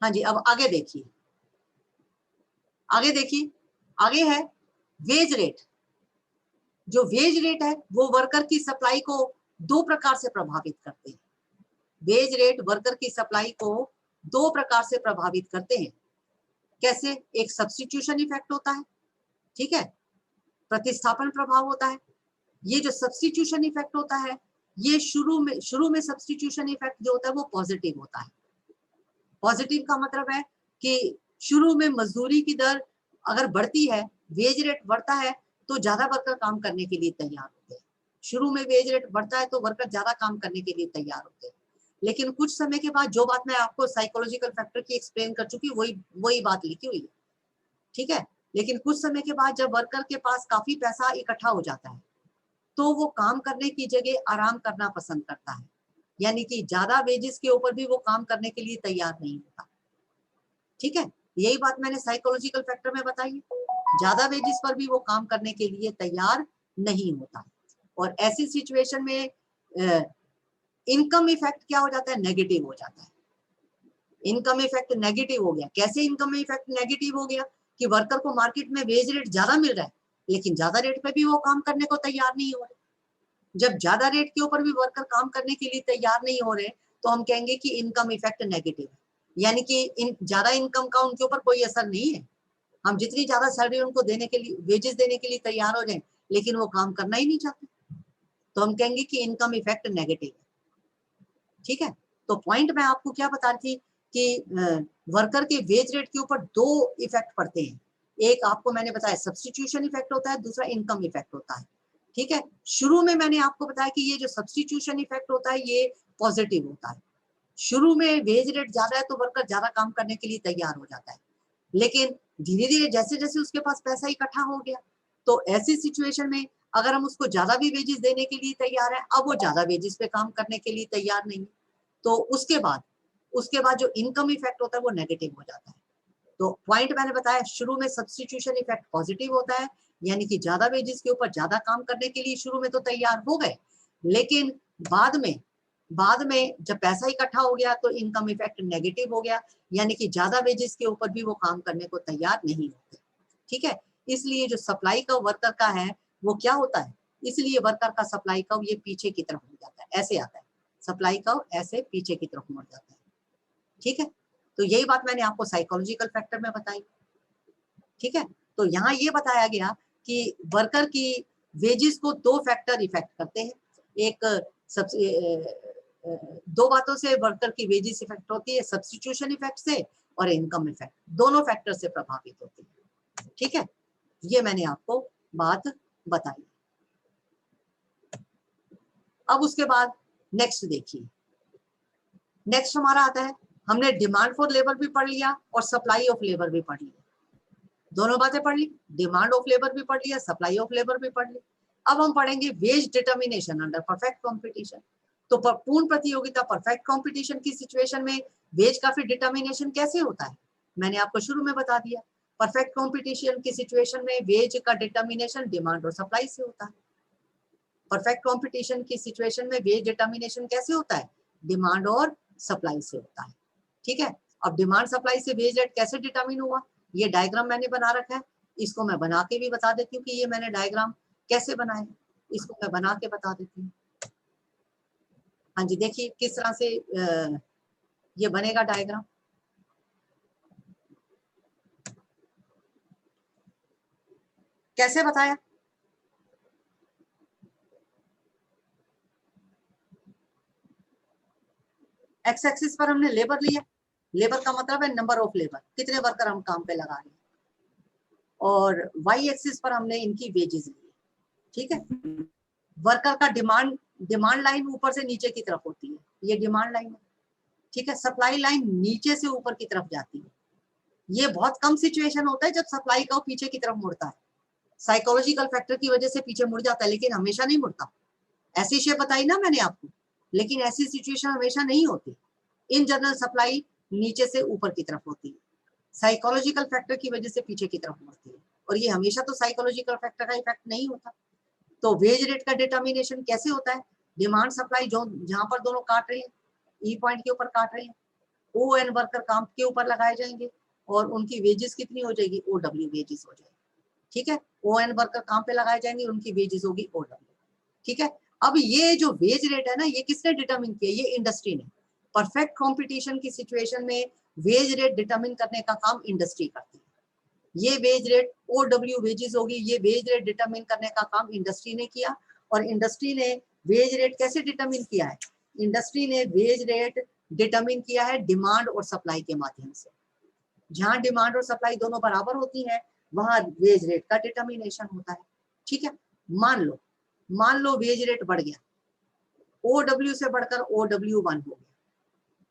A: हाँ जी, अब आगे देखिए, आगे देखिए, आगे है वेज रेट। जो वेज रेट है वो वर्कर की सप्लाई को दो प्रकार से प्रभावित करते हैं। वेज रेट वर्कर की सप्लाई को दो प्रकार से प्रभावित करते हैं। कैसे, एक सब्स्टिट्यूशन इफेक्ट होता है, ठीक है, प्रतिस्थापन प्रभाव होता है। ये जो सब्स्टिट्यूशन इफेक्ट होता है ये शुरू में सब्स्टिट्यूशन इफेक्ट जो होता है वो पॉजिटिव होता है। पॉजिटिव का मतलब है कि शुरू में मजदूरी की दर अगर बढ़ती है, वेज रेट बढ़ता है तो ज्यादा वर्कर काम करने के लिए तैयार होते हैं। शुरू में वेज रेट बढ़ता है तो वर्कर ज्यादा काम करने के लिए तैयार होते हैं। लेकिन कुछ समय के बाद, जो बात मैं आपको साइकोलॉजिकल फैक्टर की एक्सप्लेन कर चुकी, वही बात लिखी हुई है। ठीक है, लेकिन कुछ समय के बाद जब वर्कर के पास काफी पैसा इकट्ठा हो जाता है तो वो काम करने की जगह आराम करना पसंद करता है, यानी कि ज्यादा वेजेस के ऊपर भी वो काम करने के लिए तैयार नहीं होता। ठीक है, यही बात मैंने साइकोलॉजिकल फैक्टर में बताई है, ज्यादा वेजेस पर भी वो काम करने के लिए तैयार नहीं होता। और ऐसी सिचुएशन में इनकम इफेक्ट क्या हो जाता है, नेगेटिव हो जाता है। इनकम इफेक्ट नेगेटिव हो गया। कैसे इनकम इफेक्ट नेगेटिव हो गया, कि वर्कर को मार्केट में वेज रेट ज्यादा मिल रहा है लेकिन ज्यादा रेट पे भी वो काम करने को तैयार नहीं हो रहे। जब ज्यादा रेट के ऊपर भी वर्कर काम करने के लिए तैयार नहीं हो रहे तो हम कहेंगे कि इनकम इफेक्ट नेगेटिव है, यानी कि ज्यादा इनकम का उनके ऊपर कोई असर नहीं है। हम जितनी ज्यादा सैलरी उनको देने के लिए, वेजेस देने के लिए तैयार हो जाए लेकिन वो काम करना ही नहीं चाहते, तो हम कहेंगे कि इनकम इफेक्ट नेगेटिव है। ठीक है, तो पॉइंट मैं आपको क्या बता रही थी कि वर्कर के वेज रेट के ऊपर दो इफेक्ट पड़ते हैं। एक आपको मैंने बताया सब्स्टिट्यूशन इफेक्ट होता है, दूसरा इनकम इफेक्ट होता है। ठीक है, शुरू में मैंने आपको बताया कि ये जो सब्स्टिट्यूशन इफेक्ट होता है ये पॉजिटिव होता है। शुरू में वेज रेट ज्यादा है तो वर्कर ज्यादा काम करने के लिए तैयार हो जाता है, लेकिन धीरे धीरे जैसे जैसे उसके पास पैसा इकट्ठा हो गया तो ऐसी सिचुएशन में अगर हम उसको ज्यादा भी वेजेस देने के लिए तैयार है, अब वो ज्यादा वेजेस पे काम करने के लिए तैयार नहीं, तो उसके बाद जो इनकम इफेक्ट होता है वो नेगेटिव हो जाता है। तो पॉइंट मैंने बताया, शुरू में सब्स्टिट्यूशन इफेक्ट पॉजिटिव होता है, यानी कि ज्यादा वेजेस के ऊपर ज्यादा काम करने के लिए शुरू में तो तैयार हो गए, लेकिन बाद में जब पैसा इकट्ठा हो गया तो इनकम इफेक्ट नेगेटिव हो गया, यानी कि ज्यादा वेजेस के ऊपर भी वो काम करने को तैयार नहीं होते। ठीक है, इसलिए जो सप्लाई का वर्कर का है वो क्या होता है, इसलिए वर्कर का सप्लाई का ये पीछे की तरफ हो जाता है, ऐसे आता है सप्लाई का, ऐसे पीछे की तरफ मुड़ जाता है। ठीक है, तो यही बात मैंने आपको साइकोलॉजिकल फैक्टर में बताई। ठीक है, तो यहाँ ये बताया गया कि वर्कर की वेजेस को दो फैक्टर इफेक्ट करते हैं। एक सबसे दो बातों से वर्कर की वेजेस इफेक्ट होती है, सब्स्टिट्यूशन इफेक्ट से और इनकम इफेक्ट, दोनों फैक्टर से प्रभावित होती है। ठीक है, ये मैंने आपको बात बताई। अब उसके बाद नेक्स्ट देखिए, नेक्स्ट हमारा आता है, हमने डिमांड फॉर लेबर भी पढ़ लिया और सप्लाई ऑफ लेबर भी पढ़ लिया, दोनों बातें पढ़ ली, डिमांड ऑफ लेबर भी पढ़ लिया, सप्लाई ऑफ लेबर भी पढ़ ली। अब हम पढ़ेंगे wage determination under perfect competition. तो पूर्ण प्रतियोगिता परफेक्ट कॉम्पिटिशन की सिचुएशन में वेज का फिर डिटर्मिनेशन कैसे होता है, मैंने आपको शुरू में बता दिया। परफेक्ट कॉम्पिटिशन की सिचुएशन में वेज का डिटर्मिनेशन डिमांड और सप्लाई से होता है। परफेक्ट कॉम्पिटिशन की सिचुएशन में वेज डिटर्मिनेशन कैसे होता है, डिमांड और सप्लाई से होता है। ठीक है, अब डिमांड सप्लाई से वेज रेट कैसे डिटर्मिन हुआ, ये डायग्राम मैंने बना रखा है, इसको मैं बना के भी बता देती हूँ कि ये मैंने डायग्राम कैसे बनाए, इसको मैं बना के बता देती हूँ। हाँ जी, देखिए किस तरह से ये बनेगा डायग्राम। कैसे बताया? एक्स एक्सिस पर हमने लेबर लिया, लेबर का मतलब है नंबर ऑफ लेबर, कितने वर्कर हम काम पे लगा रहे हैं, और वाई एक्सिस पर हमने इनकी वेजेस ली, ठीक है। वर्कर का डिमांड लाइन ऊपर से नीचे की तरफ होती है, ये डिमांड लाइन है, ठीक है। सप्लाई लाइन नीचे से ऊपर की तरफ जाती है। ये बहुत कम सिचुएशन होता है जब सप्लाई का पीछे की तरफ मुड़ता है, साइकोलॉजिकल फैक्टर की वजह से पीछे मुड़ जाता है, लेकिन हमेशा नहीं मुड़ता। ऐसी शेप बताई ना मैंने आपको, लेकिन ऐसी सिचुएशन हमेशा नहीं होती। इन जनरल सप्लाई नीचे से ऊपर की तरफ होती है, साइकोलॉजिकल फैक्टर की वजह से पीछे की तरफ मुड़ती है, और ये हमेशा तो साइकोलॉजिकल फैक्टर का इफेक्ट नहीं होता। तो वेज रेट का डिटर्मिनेशन कैसे होता है? डिमांड सप्लाई जो जहां पर दोनों काट रहे हैं, ई पॉइंट के ऊपर काट रहे हैं, ओ एन वर्कर काम के ऊपर लगाए जाएंगे और उनकी वेजेस कितनी हो जाएगी? ओ डब्ल्यू वेजेस हो जाएगी, ठीक है। ओ एन वर्कर काम पे लगाए जाएंगे, उनकी वेजेस होगी ओ डब्ल्यू, ठीक है। अब ये जो वेज रेट है ना, ये किसने डिटरमिन किया? ये इंडस्ट्री ने। परफेक्ट कंपटीशन की सिचुएशन में वेज रेट डिटरमिन करने का काम इंडस्ट्री करती है। ये wage rate O W wages होगी, ये वेज रेट डिटरमिन करने का काम इंडस्ट्री ने किया। और इंडस्ट्री ने वेज रेट कैसे डिटरमिन किया है? इंडस्ट्री ने वेज रेट डिटरमिन किया है डिमांड और सप्लाई के माध्यम से। जहां डिमांड और सप्लाई दोनों बराबर होती है, वहां वेज रेट का डिटर्मिनेशन होता है, ठीक है। मान लो वेज रेट बढ़ गया, ओ डब्ल्यू से बढ़कर ओ डब्ल्यू वन हो गया,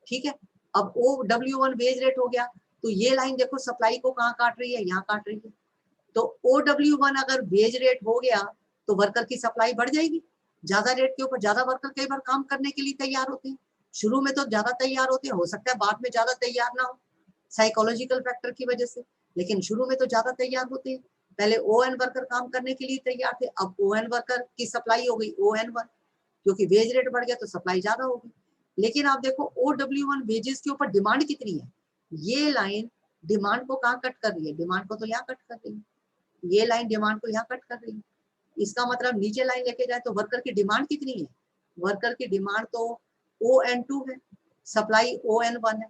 A: ठीक है। अब O W one wage rate हो गया, तो ये लाइन देखो सप्लाई को कहाँ काट रही है? यहाँ काट रही है। तो ओ डब्ल्यू वन अगर वेज रेट हो गया तो वर्कर की सप्लाई बढ़ जाएगी। ज्यादा रेट के ऊपर ज्यादा वर्कर कई बार काम करने के लिए तैयार होते हैं। शुरू में तो ज्यादा तैयार होते हैं, हो सकता है बाद में ज्यादा तैयार ना हो साइकोलॉजिकल फैक्टर की वजह से, लेकिन शुरू में तो ज्यादा तैयार होते हैं। पहले ओ एन वर्कर काम करने के लिए तैयार थे, अब ओ एन वर्कर की सप्लाई हो गई ओ एन वन, क्योंकि वेज रेट बढ़ गया तो सप्लाई ज्यादा होगी। लेकिन आप देखो ओ डब्ल्यू वन वेजेस के ऊपर डिमांड कितनी है? ये लाइन डिमांड को कहाँ कट कर रही है? डिमांड को तो यहाँ कट कर रही है, ये लाइन डिमांड को यहाँ कट कर रही है। इसका मतलब नीचे लाइन लेके जाए तो वर्कर की डिमांड कितनी है? वर्कर की डिमांड तो ओ एन टू है, सप्लाई ओ एन वन है।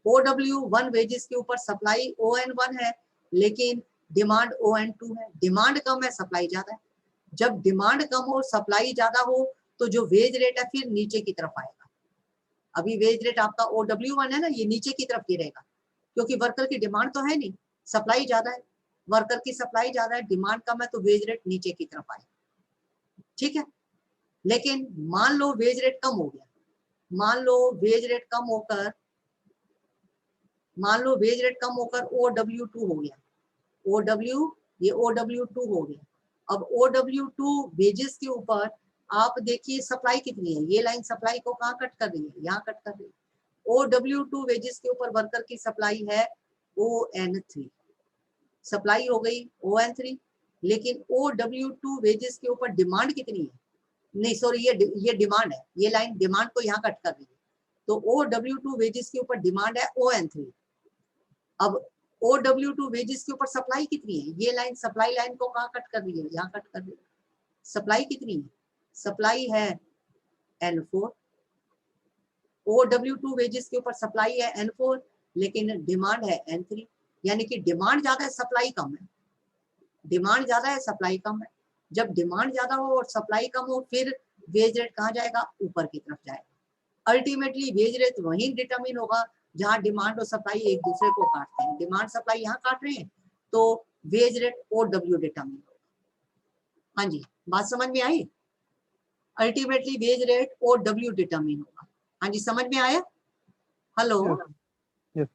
A: ओ डब्ल्यू वन वेजेस के ऊपर सप्लाई ओ एन वन है, लेकिन डिमांड ओ एन टू है। डिमांड कम है, सप्लाई ज्यादा है। जब डिमांड कम हो, सप्लाई ज्यादा हो, तो जो वेज रेट है फिर नीचे की तरफ आएगा। अभी वेज रेट आपका ओ डब्ल्यू वन है ना, ये नीचे की तरफ गिरेगा, क्योंकि वर्कर की डिमांड तो है नहीं, सप्लाई ज्यादा है। वर्कर की सप्लाई ज्यादा है, डिमांड कम है, तो वेज रेट नीचे की तरफ आएगा, ठीक है। लेकिन मान लो वेज रेट कम हो गया, मान लो वेज रेट कम होकर मान लो वेज रेट कम होकर ओ डब्ल्यू टू हो गया, ओ डब्ल्यू ये ओ डब्ल्यू टू हो गया। अब ओ डब्ल्यू टू वेजेस के ऊपर आप देखिए सप्लाई कितनी है, ये लाइन सप्लाई को कहाँ कट कर रही है? यहाँ कट कर रही है। ओ डब्ल्यू टू वेजेस के ऊपर वर्कर की सप्लाई है ओ एन थ्री, सप्लाई हो गई ओ एन थ्री, लेकिन ओ डब्ल्यू टू वेजेस के ऊपर डिमांड कितनी है? नहीं सॉरी, ये डिमांड है, ये लाइन डिमांड को यहाँ कट कर रही है। तो ओ डब्ल्यू टू वेजेस के ऊपर डिमांड है ओ एन थ्री। अब ओ डब्ल्यू टू वेजेस के ऊपर सप्लाई कितनी है? ये लाइन सप्लाई लाइन को कहाँ कट कर रही है? यहाँ कट कर रही है। सप्लाई कितनी है? सप्लाई है N four. O W two wages के ऊपर सप्लाई है एन फोर, लेकिन डिमांड है एन थ्री, यानी कि डिमांड ज्यादा है, सप्लाई कम है। डिमांड ज्यादा है, सप्लाई कम है। जब डिमांड ज्यादा हो और सप्लाई कम हो, फिर वेज रेट कहाँ जाएगा? ऊपर की तरफ जाएगा। अल्टीमेटली वेज रेट वहीं डिटरमिन होगा जहां डिमांड और सप्लाई एक दूसरे को काटते हैं। डिमांड सप्लाई यहाँ काट रहे हैं, तो wage rate O W determine होगा। हाँ जी, बात समझ में आई? Ultimately wage rate O W determine होगा। हाँ जी, समझ में आया? Hello,
C: Yes.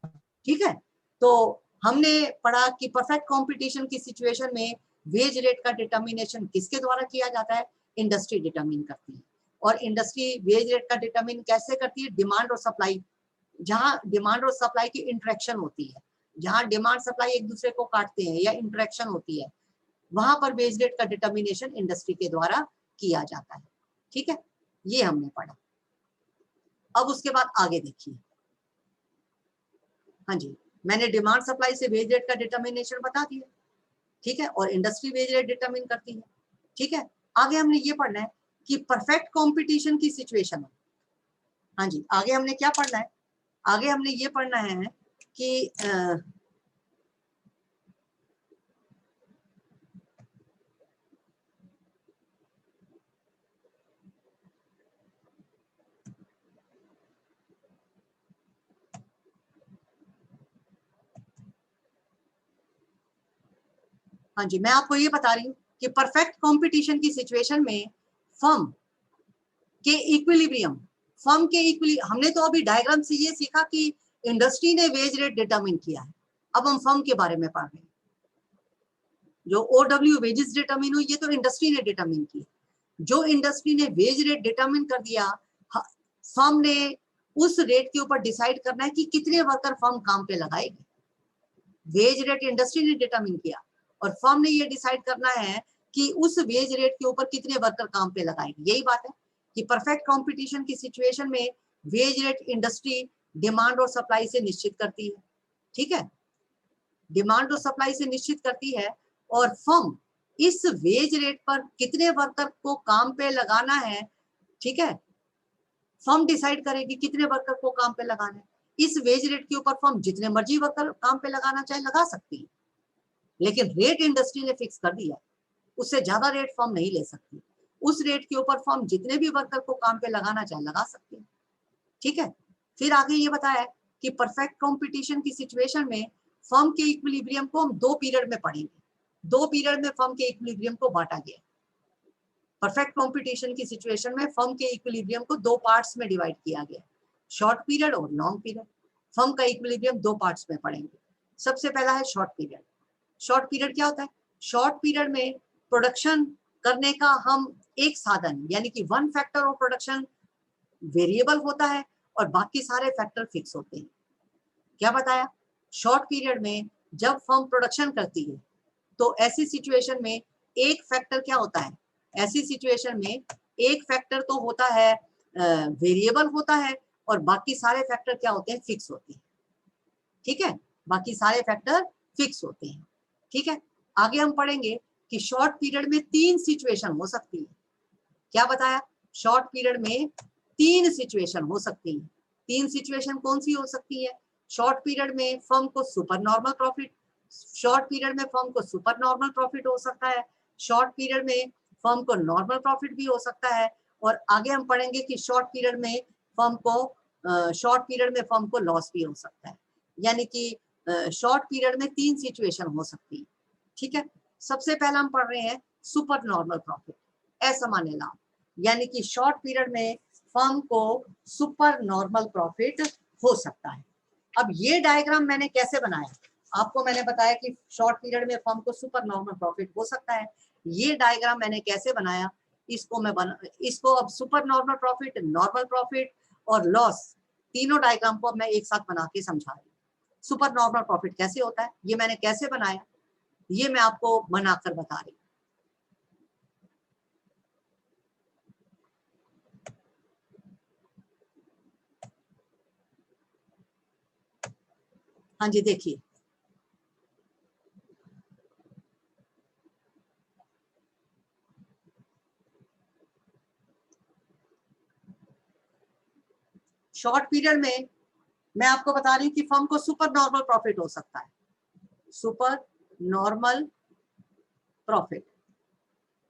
A: ठीक है। तो हमने पढ़ा कि परफेक्ट कंपटीशन की सिचुएशन में वेज रेट का डिटर्मिनेशन किसके द्वारा किया जाता है? इंडस्ट्री डिटरमिन करती है। और इंडस्ट्री वेज रेट का डिटरमिन कैसे करती है? डिमांड और सप्लाई, जहां डिमांड और सप्लाई की इंटरेक्शन होती है, जहां डिमांड सप्लाई एक दूसरे को काटते हैं या इंटरेक्शन होती है, वहां पर वेज रेट का डिटर्मिनेशन इंडस्ट्री के द्वारा किया जाता है, ठीक है। ये हमने पढ़ा। अब उसके बाद आगे देखिए, हाँ जी, मैंने डिमांड सप्लाई से वेज रेट का डिटर्मिनेशन बता दिया, ठीक है, और इंडस्ट्री वेज रेट डिटर्मिन करती है, ठीक है। आगे हमने ये पढ़ना है कि परफेक्ट कंपटीशन की सिचुएशन में, हाँ जी, आगे हमने क्या पढ़ना है, आगे हमने ये पढ़ना है कि हाँ जी, मैं आपको ये बता रही हूँ कि परफेक्ट कंपटीशन की सिचुएशन में फर्म के इक्विलिब्रियम, फर्म के हमने तो अभी डायग्राम से ये सीखा कि इंडस्ट्री ने वेज रेट डिटरमिन किया है, अब हम फर्म के बारे में पढ़ रहे हैं। जो OW वेजेस डिटरमिन हुई, ये तो इंडस्ट्री ने डिटरमिन की। जो इंडस्ट्री ने वेज रेट डिटरमिन कर दिया, फर्म ने उस रेट के ऊपर डिसाइड करना है कि कितने वर्कर फर्म काम पे लगाएगी। वेज रेट इंडस्ट्री ने डिटरमिन किया और फर्म ने ये डिसाइड करना है कि उस वेज रेट के ऊपर कितने वर्कर काम पे लगाएंगे। यही बात है कि परफेक्ट कंपटीशन की सिचुएशन में वेज रेट इंडस्ट्री डिमांड और सप्लाई से निश्चित करती है, ठीक है, डिमांड और सप्लाई से निश्चित करती है, और फर्म इस वेज रेट पर कितने वर्कर को काम पे लगाना है, ठीक है, फर्म डिसाइड करेगी कितने वर्कर को काम पे लगाना है। इस वेज रेट के ऊपर फर्म जितने मर्जी वर्कर काम पे लगाना चाहे लगा सकती है, लेकिन रेट इंडस्ट्री ने फिक्स कर दिया, उससे ज्यादा रेट फर्म नहीं ले सकती। उस रेट के ऊपर फर्म जितने भी वर्कर को काम पे लगाना चाहे लगा सकती है, ठीक है। फिर आगे ये बताया कि परफेक्ट कंपटीशन की सिचुएशन में फर्म के इक्विलिब्रियम को हम 2 पीरियड में पढ़ेंगे। 2 पीरियड में फर्म के इक्विलिब्रियम को बांटा गया। परफेक्ट कंपटीशन की सिचुएशन में फर्म के इक्विलिब्रियम को 2 पार्ट्स में डिवाइड किया गया, शॉर्ट पीरियड और लॉन्ग पीरियड। फर्म का इक्विलिब्रियम 2 पार्ट्स में पढ़ेंगे। सबसे पहला है शॉर्ट पीरियड। शॉर्ट पीरियड क्या होता है? शॉर्ट पीरियड में प्रोडक्शन करने का हम एक साधन, यानी कि one factor of production variable होता है और बाकी सारे फैक्टर फिक्स होते हैं। क्या बताया? शॉर्ट पीरियड में जब फर्म प्रोडक्शन करती है तो ऐसी सिचुएशन में एक फैक्टर क्या होता है? ऐसी सिचुएशन में एक फैक्टर तो होता है वेरिएबल होता है और बाकी सारे फैक्टर क्या होते हैं? फिक्स होते हैं, ठीक है, बाकी सारे फैक्टर फिक्स होते हैं, ठीक है। आगे हम पढ़ेंगे कि शॉर्ट पीरियड में 3 सिचुएशन हो सकती है। क्या बताया? शॉर्ट पीरियड में 3 सिचुएशन हो सकती है। 3 सिचुएशन कौन सी हो सकती है? शॉर्ट पीरियड में फर्म को super normal profit, short period में फर्म को सुपर नॉर्मल प्रॉफिट हो सकता है, शॉर्ट पीरियड में फर्म को नॉर्मल प्रॉफिट भी हो सकता है, और आगे हम पढ़ेंगे कि शॉर्ट पीरियड में फर्म को लॉस भी हो सकता है। यानी कि शॉर्ट पीरियड में 3 सिचुएशन हो सकती है, ठीक है। सबसे पहला हम पढ़ रहे हैं सुपर नॉर्मल प्रॉफिट, असामान्य लाभ, यानी कि शॉर्ट पीरियड में फर्म को सुपर नॉर्मल प्रॉफिट हो सकता है। अब ये डायग्राम मैंने कैसे बनाया? आपको मैंने बताया कि शॉर्ट पीरियड में फर्म को सुपर नॉर्मल प्रॉफिट हो सकता है। ये डायग्राम मैंने कैसे बनाया? इसको अब सुपर नॉर्मल प्रॉफिट और लॉस, तीनों डायग्राम को अब मैं एक साथ बना के समझा रही हूँ। सुपर नॉर्मल प्रॉफिट कैसे होता है, ये मैंने कैसे बनाया, ये मैं आपको बनाकर बता रही हूँ। हाँ जी, देखिए, शॉर्ट पीरियड में मैं आपको बता रही हूँ कि फर्म को सुपर नॉर्मल प्रॉफिट हो सकता है। Super normal profit,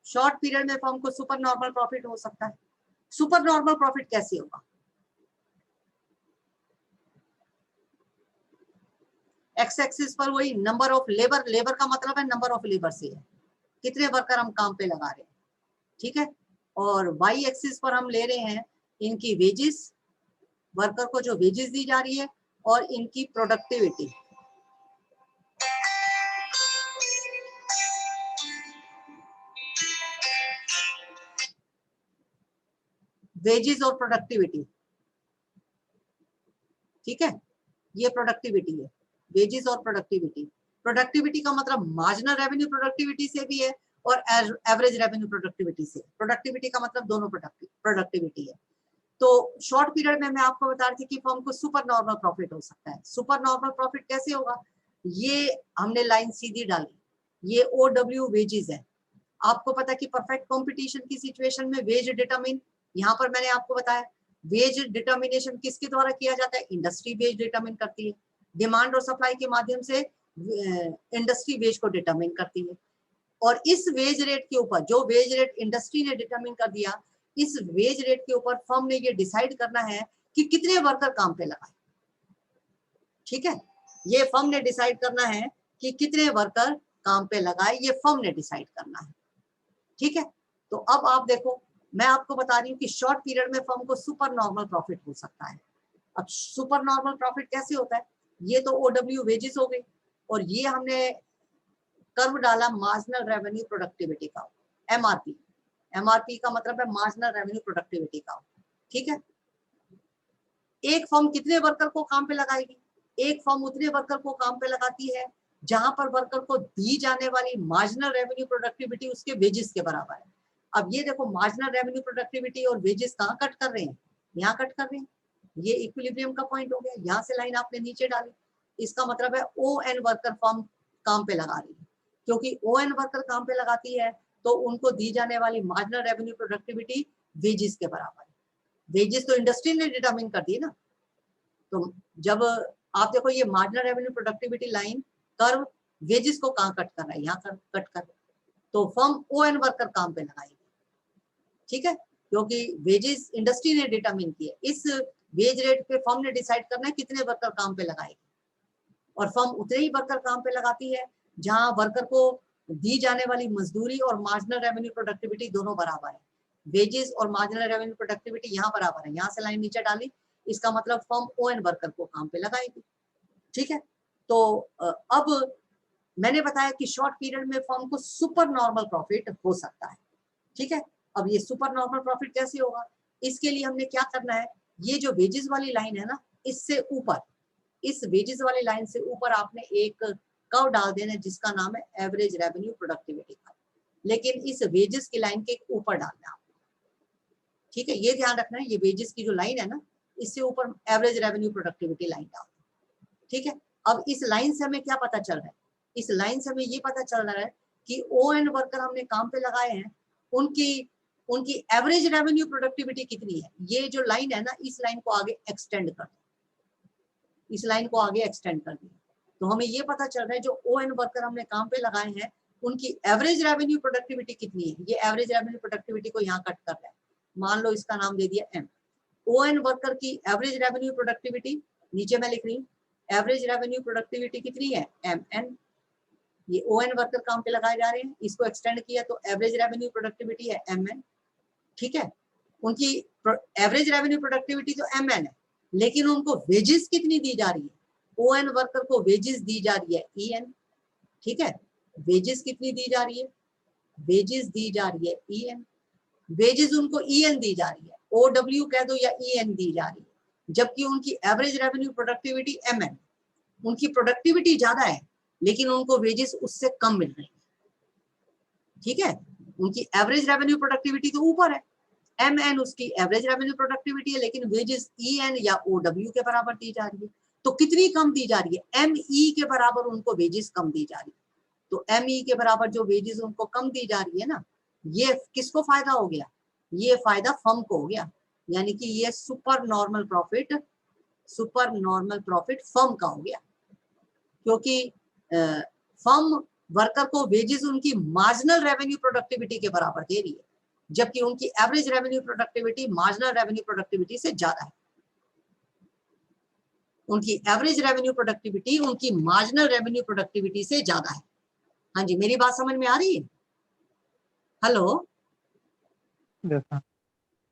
A: short period में फर्म को सुपर नॉर्मल प्रॉफिट हो सकता है। सुपर नॉर्मल प्रॉफिट कैसे होगा? एक्स एक्सिस पर वही नंबर ऑफ लेबर, लेबर का मतलब है नंबर ऑफ लेबर से है, कितने वर्कर हम काम पे लगा रहे हैं, ठीक है। और वाई एक्सिस पर हम ले रहे हैं इनकी वेजेस, वर्कर को जो वेजेस दी जा रही है, और इनकी प्रोडक्टिविटी, वेजेस और प्रोडक्टिविटी, ठीक है, ये प्रोडक्टिविटी है, वेजेस और प्रोडक्टिविटी। प्रोडक्टिविटी का मतलब मार्जिनल रेवेन्यू प्रोडक्टिविटी से भी है और एवरेज रेवेन्यू प्रोडक्टिविटी से। प्रोडक्टिविटी का मतलब दोनों प्रोडक्टिविटी है। तो शॉर्ट पीरियड में मैं आपको बता रही थी कि फर्म को सुपर नॉर्मल प्रॉफिट हो सकता है। सुपर नॉर्मल प्रॉफिट कैसे होगा? ये हमने लाइन सीधी डाली, ये OW वेजेस है। आपको पता है कि परफेक्ट कंपटीशन की सिचुएशन में वेज डिटरमिन, यहाँ पर मैंने आपको बताया वेज डिटर्मिनेशन किसके द्वारा किया जाता है? इंडस्ट्री वेज डिटरमिन करती है। डिमांड और सप्लाई के माध्यम से इंडस्ट्री वेज को डिटरमिन करती है। और इस वेज रेट के ऊपर, जो वेज रेट इंडस्ट्री ने डिटरमिन कर दिया, इस वेज रेट के ऊपर फर्म ने ये डिसाइड करना है कि कितने वर्कर काम पे लगाए। ठीक है, ये फर्म ने डिसाइड करना है कि कितने वर्कर काम पे लगाए, ये फर्म ने डिसाइड करना है। ठीक है, तो अब आप देखो, मैं आपको बता रही हूँ कि शॉर्ट पीरियड में फर्म को सुपर नॉर्मल प्रॉफिट हो सकता है। अब सुपर नॉर्मल प्रॉफिट कैसे होता है? ये तो OW वेजेस हो गई, और ये हमने कर्व डाला मार्जिनल रेवेन्यू प्रोडक्टिविटी का, MRP। MRP का मतलब है मार्जिनल रेवेन्यू प्रोडक्टिविटी का। ठीक है, एक फर्म कितने वर्कर को काम पे लगाएगी? एक फर्म उतने वर्कर को काम पे लगाती है जहां पर वर्कर को दी जाने वाली मार्जिनल रेवेन्यू प्रोडक्टिविटी उसके वेजेस के बराबर है। अब ये देखो, मार्जिनल रेवेन्यू प्रोडक्टिविटी और वेजेस कहाँ कट कर रहे हैं? यहाँ कट कर रहे हैं। ये इक्विलिब्रियम का पॉइंट हो गया। यहाँ से लाइन आपने नीचे डाली, इसका मतलब है ON वर्कर फर्म काम पे लगा रही है। क्योंकि ON वर्कर काम पे लगाती है तो उनको दी जाने वाली मार्जिनल रेवेन्यू प्रोडक्टिविटी वेजेस के बराबर है। वेजेस तो इंडस्ट्री ने डिटरमिन कर दी ना। तो जब आप देखो, ये marginal revenue productivity line curve wages को कहाँ कट कर रहा है? यहाँ कट कर, तो फर्म ON वर्कर काम पे लगाएगी। ठीक है, क्योंकि वेजेस इंडस्ट्री ने डिटरमिन किए, इस वेज रेट पे फर्म ने डिसाइड करना है कितने वर्कर काम पे लगाएगी, और फर्म उतने ही वर्कर काम पे लगाती है जहां वर्कर को दी जाने वाली मजदूरी और मार्जिनल रेवेन्यू प्रोडक्टिविटी दोनों बराबर है। वेजेस और मार्जिनल रेवेन्यू प्रोडक्टिविटी यहाँ बराबर है। यहाँ से लाइन नीचे डाली, इसका मतलब फर्म ON वर्कर को काम पे लगाएगी। ठीक है, तो अब मैंने बताया कि शॉर्ट पीरियड में फर्म को सुपर नॉर्मल प्रॉफिट हो सकता है। ठीक है, अब ये सुपर नॉर्मल प्रॉफिट कैसे होगा? इसके लिए हमने क्या करना है, ये जो वेजेस वाली लाइन है ना, इससे ऊपर, इस वेजेस वाली लाइन से ऊपर आपने एक कर्व डाल देना है जिसका नाम है एवरेज रेवेन्यू प्रोडक्टिविटी का। लेकिन इस वेजेस की लाइन के ऊपर डालना है। ठीक है, ये ध्यान रखना है, ये वेजेस की जो लाइन है ना, इससे ऊपर एवरेज रेवेन्यू प्रोडक्टिविटी लाइन डाल। ठीक है, अब इस लाइन से हमें क्या पता चल रहा है? इस लाइन से हमें ये पता चल रहा है कि ON वर्कर हमने काम पे लगाए हैं, उनकी एवरेज रेवेन्यू प्रोडक्टिविटी कितनी है। ये जो लाइन है ना, इस लाइन को आगे एक्सटेंड कर दो, इस लाइन को आगे एक्सटेंड कर दिया, तो हमें ये पता चल रहा है जो ON वर्कर हमने काम पे लगाए हैं उनकी एवरेज रेवेन्यू प्रोडक्टिविटी कितनी है। ये एवरेज रेवेन्यू प्रोडक्टिविटी को यहाँ कट कर रहा है, मान लो इसका नाम दे दिया M। ON वर्कर की एवरेज रेवेन्यू प्रोडक्टिविटी नीचे मैं लिख रही हूँ, एवरेज रेवेन्यू प्रोडक्टिविटी कितनी है? MN। ये ON वर्कर काम पे लगाए जा रहे हैं, इसको एक्सटेंड किया तो एवरेज रेवेन्यू प्रोडक्टिविटी है MN। ठीक है, उनकी एवरेज रेवेन्यू प्रोडक्टिविटी तो MN है, लेकिन उनको वेजेस कितनी दी जा रही है? ON वर्कर को वेजेस दी जा रही है EN। ठीक है, वेजेस कितनी दी जा रही है? वेजेस दी जा रही है EN। वेजेस उनको EN दी जा रही है, OW कह दो या EN दी जा रही है, जबकि उनकी एवरेज रेवेन्यू प्रोडक्टिविटी MN। उनकी प्रोडक्टिविटी ज्यादा है लेकिन उनको वेजेस उससे कम मिल रही है। ठीक है, उनकी एवरेज रेवेन्यू प्रोडक्टिविटी तो ऊपर है, MN उसकी एवरेज रेवेन्यू प्रोडक्टिविटी है, लेकिन वेजेस EN या OW के बराबर दी जा रही है। तो कितनी कम दी जा रही है? ME के बराबर उनको वेजेस कम दी जा रही है। तो ME के बराबर जो वेजेस उनको कम दी जा रही है ना, ये किसको फायदा हो गया? ये फायदा फर्म को हो गया, यानी कि ये सुपर नॉर्मल प्रॉफिट फर्म का हो गया, क्योंकि फर्म वर्कर को वेजेस उनकी मार्जिनल रेवेन्यू प्रोडक्टिविटी के बराबर दे रही है, जबकि उनकी average revenue productivity marginal revenue productivity से ज्यादा है। उनकी एवरेज रेवेन्यू प्रोडक्टिविटी उनकी मार्जिनल रेवेन्यू प्रोडक्टिविटी से ज्यादा है। हाँ जी, मेरी बात समझ में आ रही है? हेलो,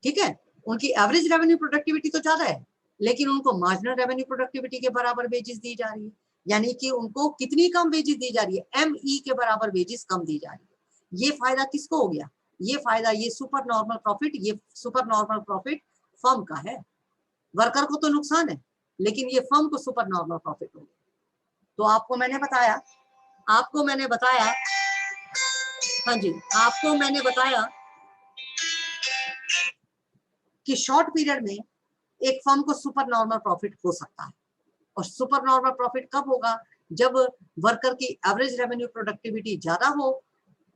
A: ठीक है, उनकी एवरेज रेवेन्यू प्रोडक्टिविटी तो ज्यादा है, लेकिन उनको मार्जिनल रेवेन्यू प्रोडक्टिविटी के बराबर वेजेस दी जा रही है, यानी कि उनको कितनी कम वेजेस दी जा रही है? ME के बराबर वेजेस कम दी जा रही है। ये फायदा किसको हो गया? ये फायदा ये सुपर नॉर्मल प्रॉफिट फर्म का है। वर्कर को तो नुकसान है, लेकिन ये फर्म को सुपर नॉर्मल प्रॉफिट हो गया। तो आपको मैंने बताया, हाँ जी, आपको मैंने बताया कि शॉर्ट पीरियड में एक फर्म को सुपर नॉर्मल प्रॉफिट हो सकता है। और सुपर नॉर्मल प्रॉफिट कब होगा? जब वर्कर की एवरेज रेवेन्यू प्रोडक्टिविटी ज्यादा हो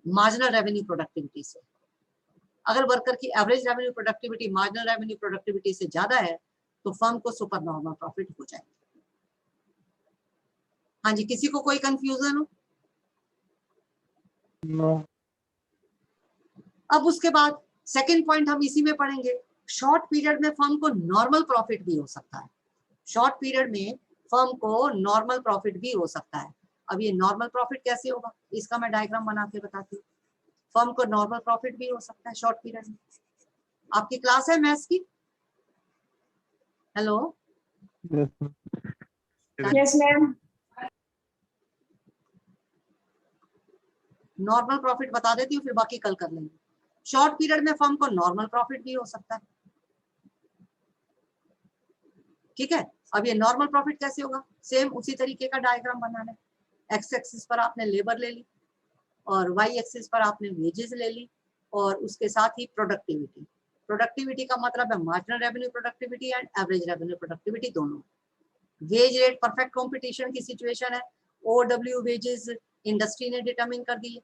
A: मार्जिनल रेवेन्यू प्रोडक्टिविटी से। अगर वर्कर की average revenue productivity marginal revenue productivity से ज्यादा है तो फर्म को सुपर नॉर्मल प्रॉफिट हो जाएगा। हाँ जी, किसी को कोई कंफ्यूजन हो?
B: No.
A: अब उसके बाद सेकंड पॉइंट हम इसी में पढ़ेंगे, शॉर्ट पीरियड में फर्म को नॉर्मल प्रॉफिट भी हो सकता है। शॉर्ट पीरियड में फर्म को नॉर्मल प्रॉफिट भी हो सकता है। अब ये नॉर्मल प्रॉफिट कैसे होगा, इसका मैं डायग्राम बना के बताती हूँ। फर्म को नॉर्मल प्रॉफिट भी हो सकता है शॉर्ट पीरियड में। आपकी क्लास है मैथ्स की? Hello,
B: Yes, ma'am. Yes, ma'am.
A: Normal profit बता देती हूँ, फिर बाकी कल कर लेंगे। शॉर्ट पीरियड में फर्म को नॉर्मल प्रॉफिट भी हो सकता है। ठीक है, अब ये नॉर्मल प्रॉफिट कैसे होगा, सेम उसी तरीके का डायग्राम बनाना है। एक्स एक्सिस पर आपने लेबर ले ली और वाई एक्सिस पर आपने वेजेस ले ली और उसके साथ ही प्रोडक्टिविटी। प्रोडक्टिविटी का मतलब है marginal revenue productivity and average revenue productivity दोनों। वेज रेट परफेक्ट कंपटीशन की सिचुएशन है, ओडब्ल्यू वेजेस इंडस्ट्री ने डिटरमिन कर दी है।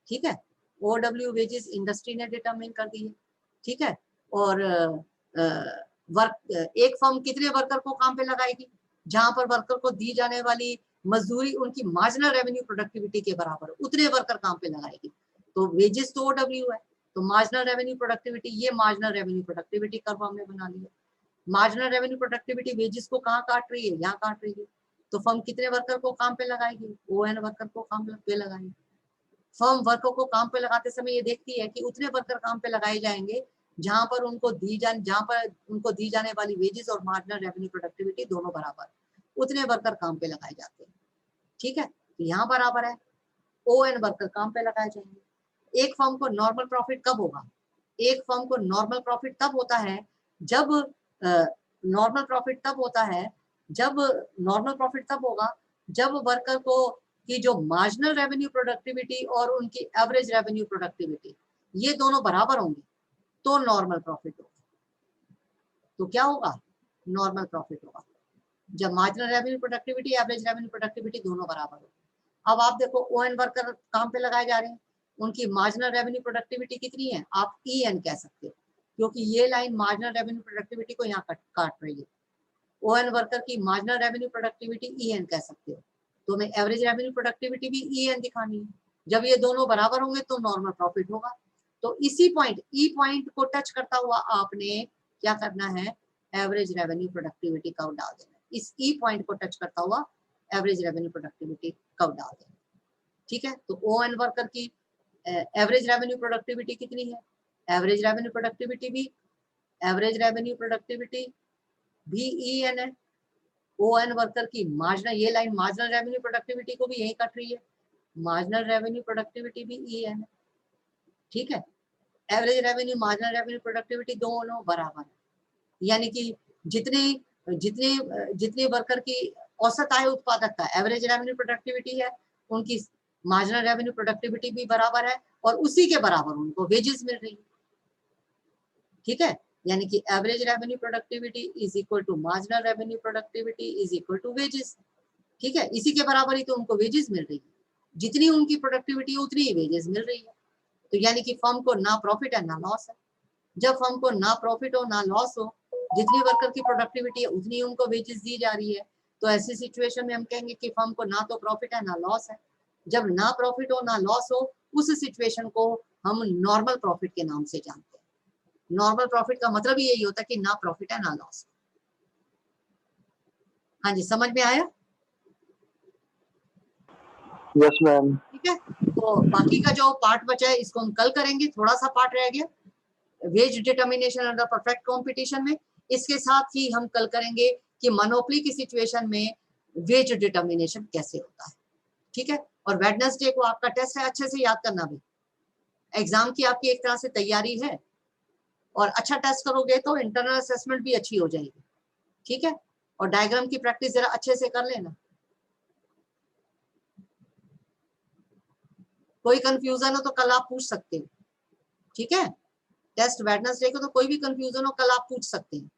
A: ठीक है, ओडब्ल्यू वेजेस इंडस्ट्री ने डिटरमिन कर दी है। ठीक है, और वर्क एक फर्म कितने वर्कर को काम पे लगाएगी, जहां पर वर्कर को दी जाने वाली मजदूरी उनकी मार्जिनल रेवेन्यू प्रोडक्टिविटी के बराबर है, उतने वर्कर काम पे लगाएगी। तो वेजेस तो ओडब्ल्यू है, तो मार्जिनल रेवेन्यू प्रोडक्टिविटी, ये मार्जिनल रेवेन्यू प्रोडक्टिविटी कर्व हमने बना लिया। मार्जिनल रेवेन्यू प्रोडक्टिविटी वेजेस को कहाँ काट रही है, यहाँ काट रही है। तो फर्म कितने वर्कर को काम पे लगाएगी, ओएन वर्कर को काम पे लगाएगी। फर्म वर्कर को काम पे लगाते समय ये देखती है कि उतने वर्कर काम पे लगाए जाएंगे जहां पर उनको दी जाने वाली वेजेस और मार्जिनल रेवेन्यू प्रोडक्टिविटी दोनों बराबर, उतने वर्कर काम पे लगाए जाते हैं। ठीक है, तो यहाँ बराबर है, ओएन वर्कर काम पे लगाए जाएंगे। एक फर्म को नॉर्मल प्रॉफिट कब होगा, एक फर्म को नॉर्मल प्रॉफिट तब होता है जब नॉर्मल प्रॉफिट तब होता है जब नॉर्मल प्रॉफिट तब होगा जब वर्कर को की जो मार्जिनल रेवेन्यू प्रोडक्टिविटी और उनकी एवरेज रेवेन्यू प्रोडक्टिविटी ये दोनों बराबर होंगे तो नॉर्मल प्रॉफिट होगा। तो क्या होगा, नॉर्मल प्रॉफिट होगा जब marginal revenue productivity average revenue productivity दोनों बराबर हो। अब आप देखो ओएन वर्कर काम पे लगाए जा रहे हैं, उनकी मार्जिनल रेवेन्यू प्रोडक्टिविटी कितनी है, आप ईएन कह सकते हो क्योंकि ये लाइन मार्जिनल रेवेन्यू प्रोडक्टिविटी को यहाँ काट रही है। ओएन वर्कर की मार्जिनल रेवेन्यू प्रोडक्टिविटी ईएन कह सकते हो, तो हमें एवरेज रेवेन्यू प्रोडक्टिविटी भी ईएन दिखानी है। जब ये दोनों बराबर होंगे तो नॉर्मल प्रॉफिट होगा। तो इसी पॉइंट ई पॉइंट को टच करता हुआ आपने क्या करना है, एवरेज रेवेन्यू प्रोडक्टिविटी कर्व डाल देना। इस ई पॉइंट को टच करता हुआ एवरेज रेवेन्यू प्रोडक्टिविटी कर्व डाल देना। ठीक है, तो ओएन वर्कर की एवरेज रेवेन्यू प्रोडक्टिविटी कितनी है, एवरेज रेवेन्यू प्रोडक्टिविटी भी ईएन है। ओएन वर्कर की मार्जिनल, ये लाइन मार्जिनल रेवेन्यू प्रोडक्टिविटी को भी यही कट रही है, मार्जिनल रेवेन्यू प्रोडक्टिविटी भी ईएन है। ठीक है, average revenue marginal revenue productivity दोनों बराबर है, यानी कि जितनी जितनी जितनी वर्कर की औसत आय उत्पादकता एवरेज रेवेन्यू प्रोडक्टिविटी है, उनकी मार्जिनल रेवेन्यू प्रोडक्टिविटी भी बराबर है और उसी के बराबर उनको वेजेस मिल रही है। ठीक है, यानी कि average revenue productivity is equal to marginal revenue productivity is equal to wages. ठीक है, इसी के बराबर ही तो उनको वेजेस मिल रही है, जितनी उनकी प्रोडक्टिविटी उतनी ही वेजेस मिल रही है। तो यानी कि फर्म को ना प्रॉफिट है ना लॉस है। जब फर्म को ना प्रॉफिट हो ना लॉस हो, जितनी वर्कर की प्रोडक्टिविटी है उतनी उनको वेजेस दी जा रही है, तो ऐसी सिचुएशन में हम कहेंगे कि फर्म को ना तो प्रॉफिट है ना लॉस है। जब ना प्रॉफिट हो ना लॉस हो, उस सिचुएशन को हम नॉर्मल प्रॉफिट के नाम से जानते हैं। नॉर्मल प्रॉफिट का मतलब यही होता है कि ना प्रॉफिट है ना लॉस। हाँ जी, समझ में आया?
B: Yes, ma'am.
A: ठीक है, तो बाकी का जो पार्ट बचा है इसको हम कल करेंगे, थोड़ा सा पार्ट रह गया wage determination under perfect competition में। इसके साथ ही हम कल करेंगे कि मोनोपोली की सिचुएशन में वेज डिटर्मिनेशन कैसे होता है। ठीक है, और वेडनेसडे को आपका टेस्ट है, अच्छे से याद करना भी, एग्जाम की आपकी एक तरह से तैयारी है और अच्छा टेस्ट करोगे तो इंटरनल असेसमेंट भी अच्छी हो जाएगी। ठीक है, और डायग्राम की प्रैक्टिस जरा अच्छे से कर लेना। कोई कंफ्यूजन हो तो कल आप पूछ सकते हो। ठीक है, टेस्ट वेडनेसडे को तो कोई भी कंफ्यूजन हो कल आप पूछ सकते हैं।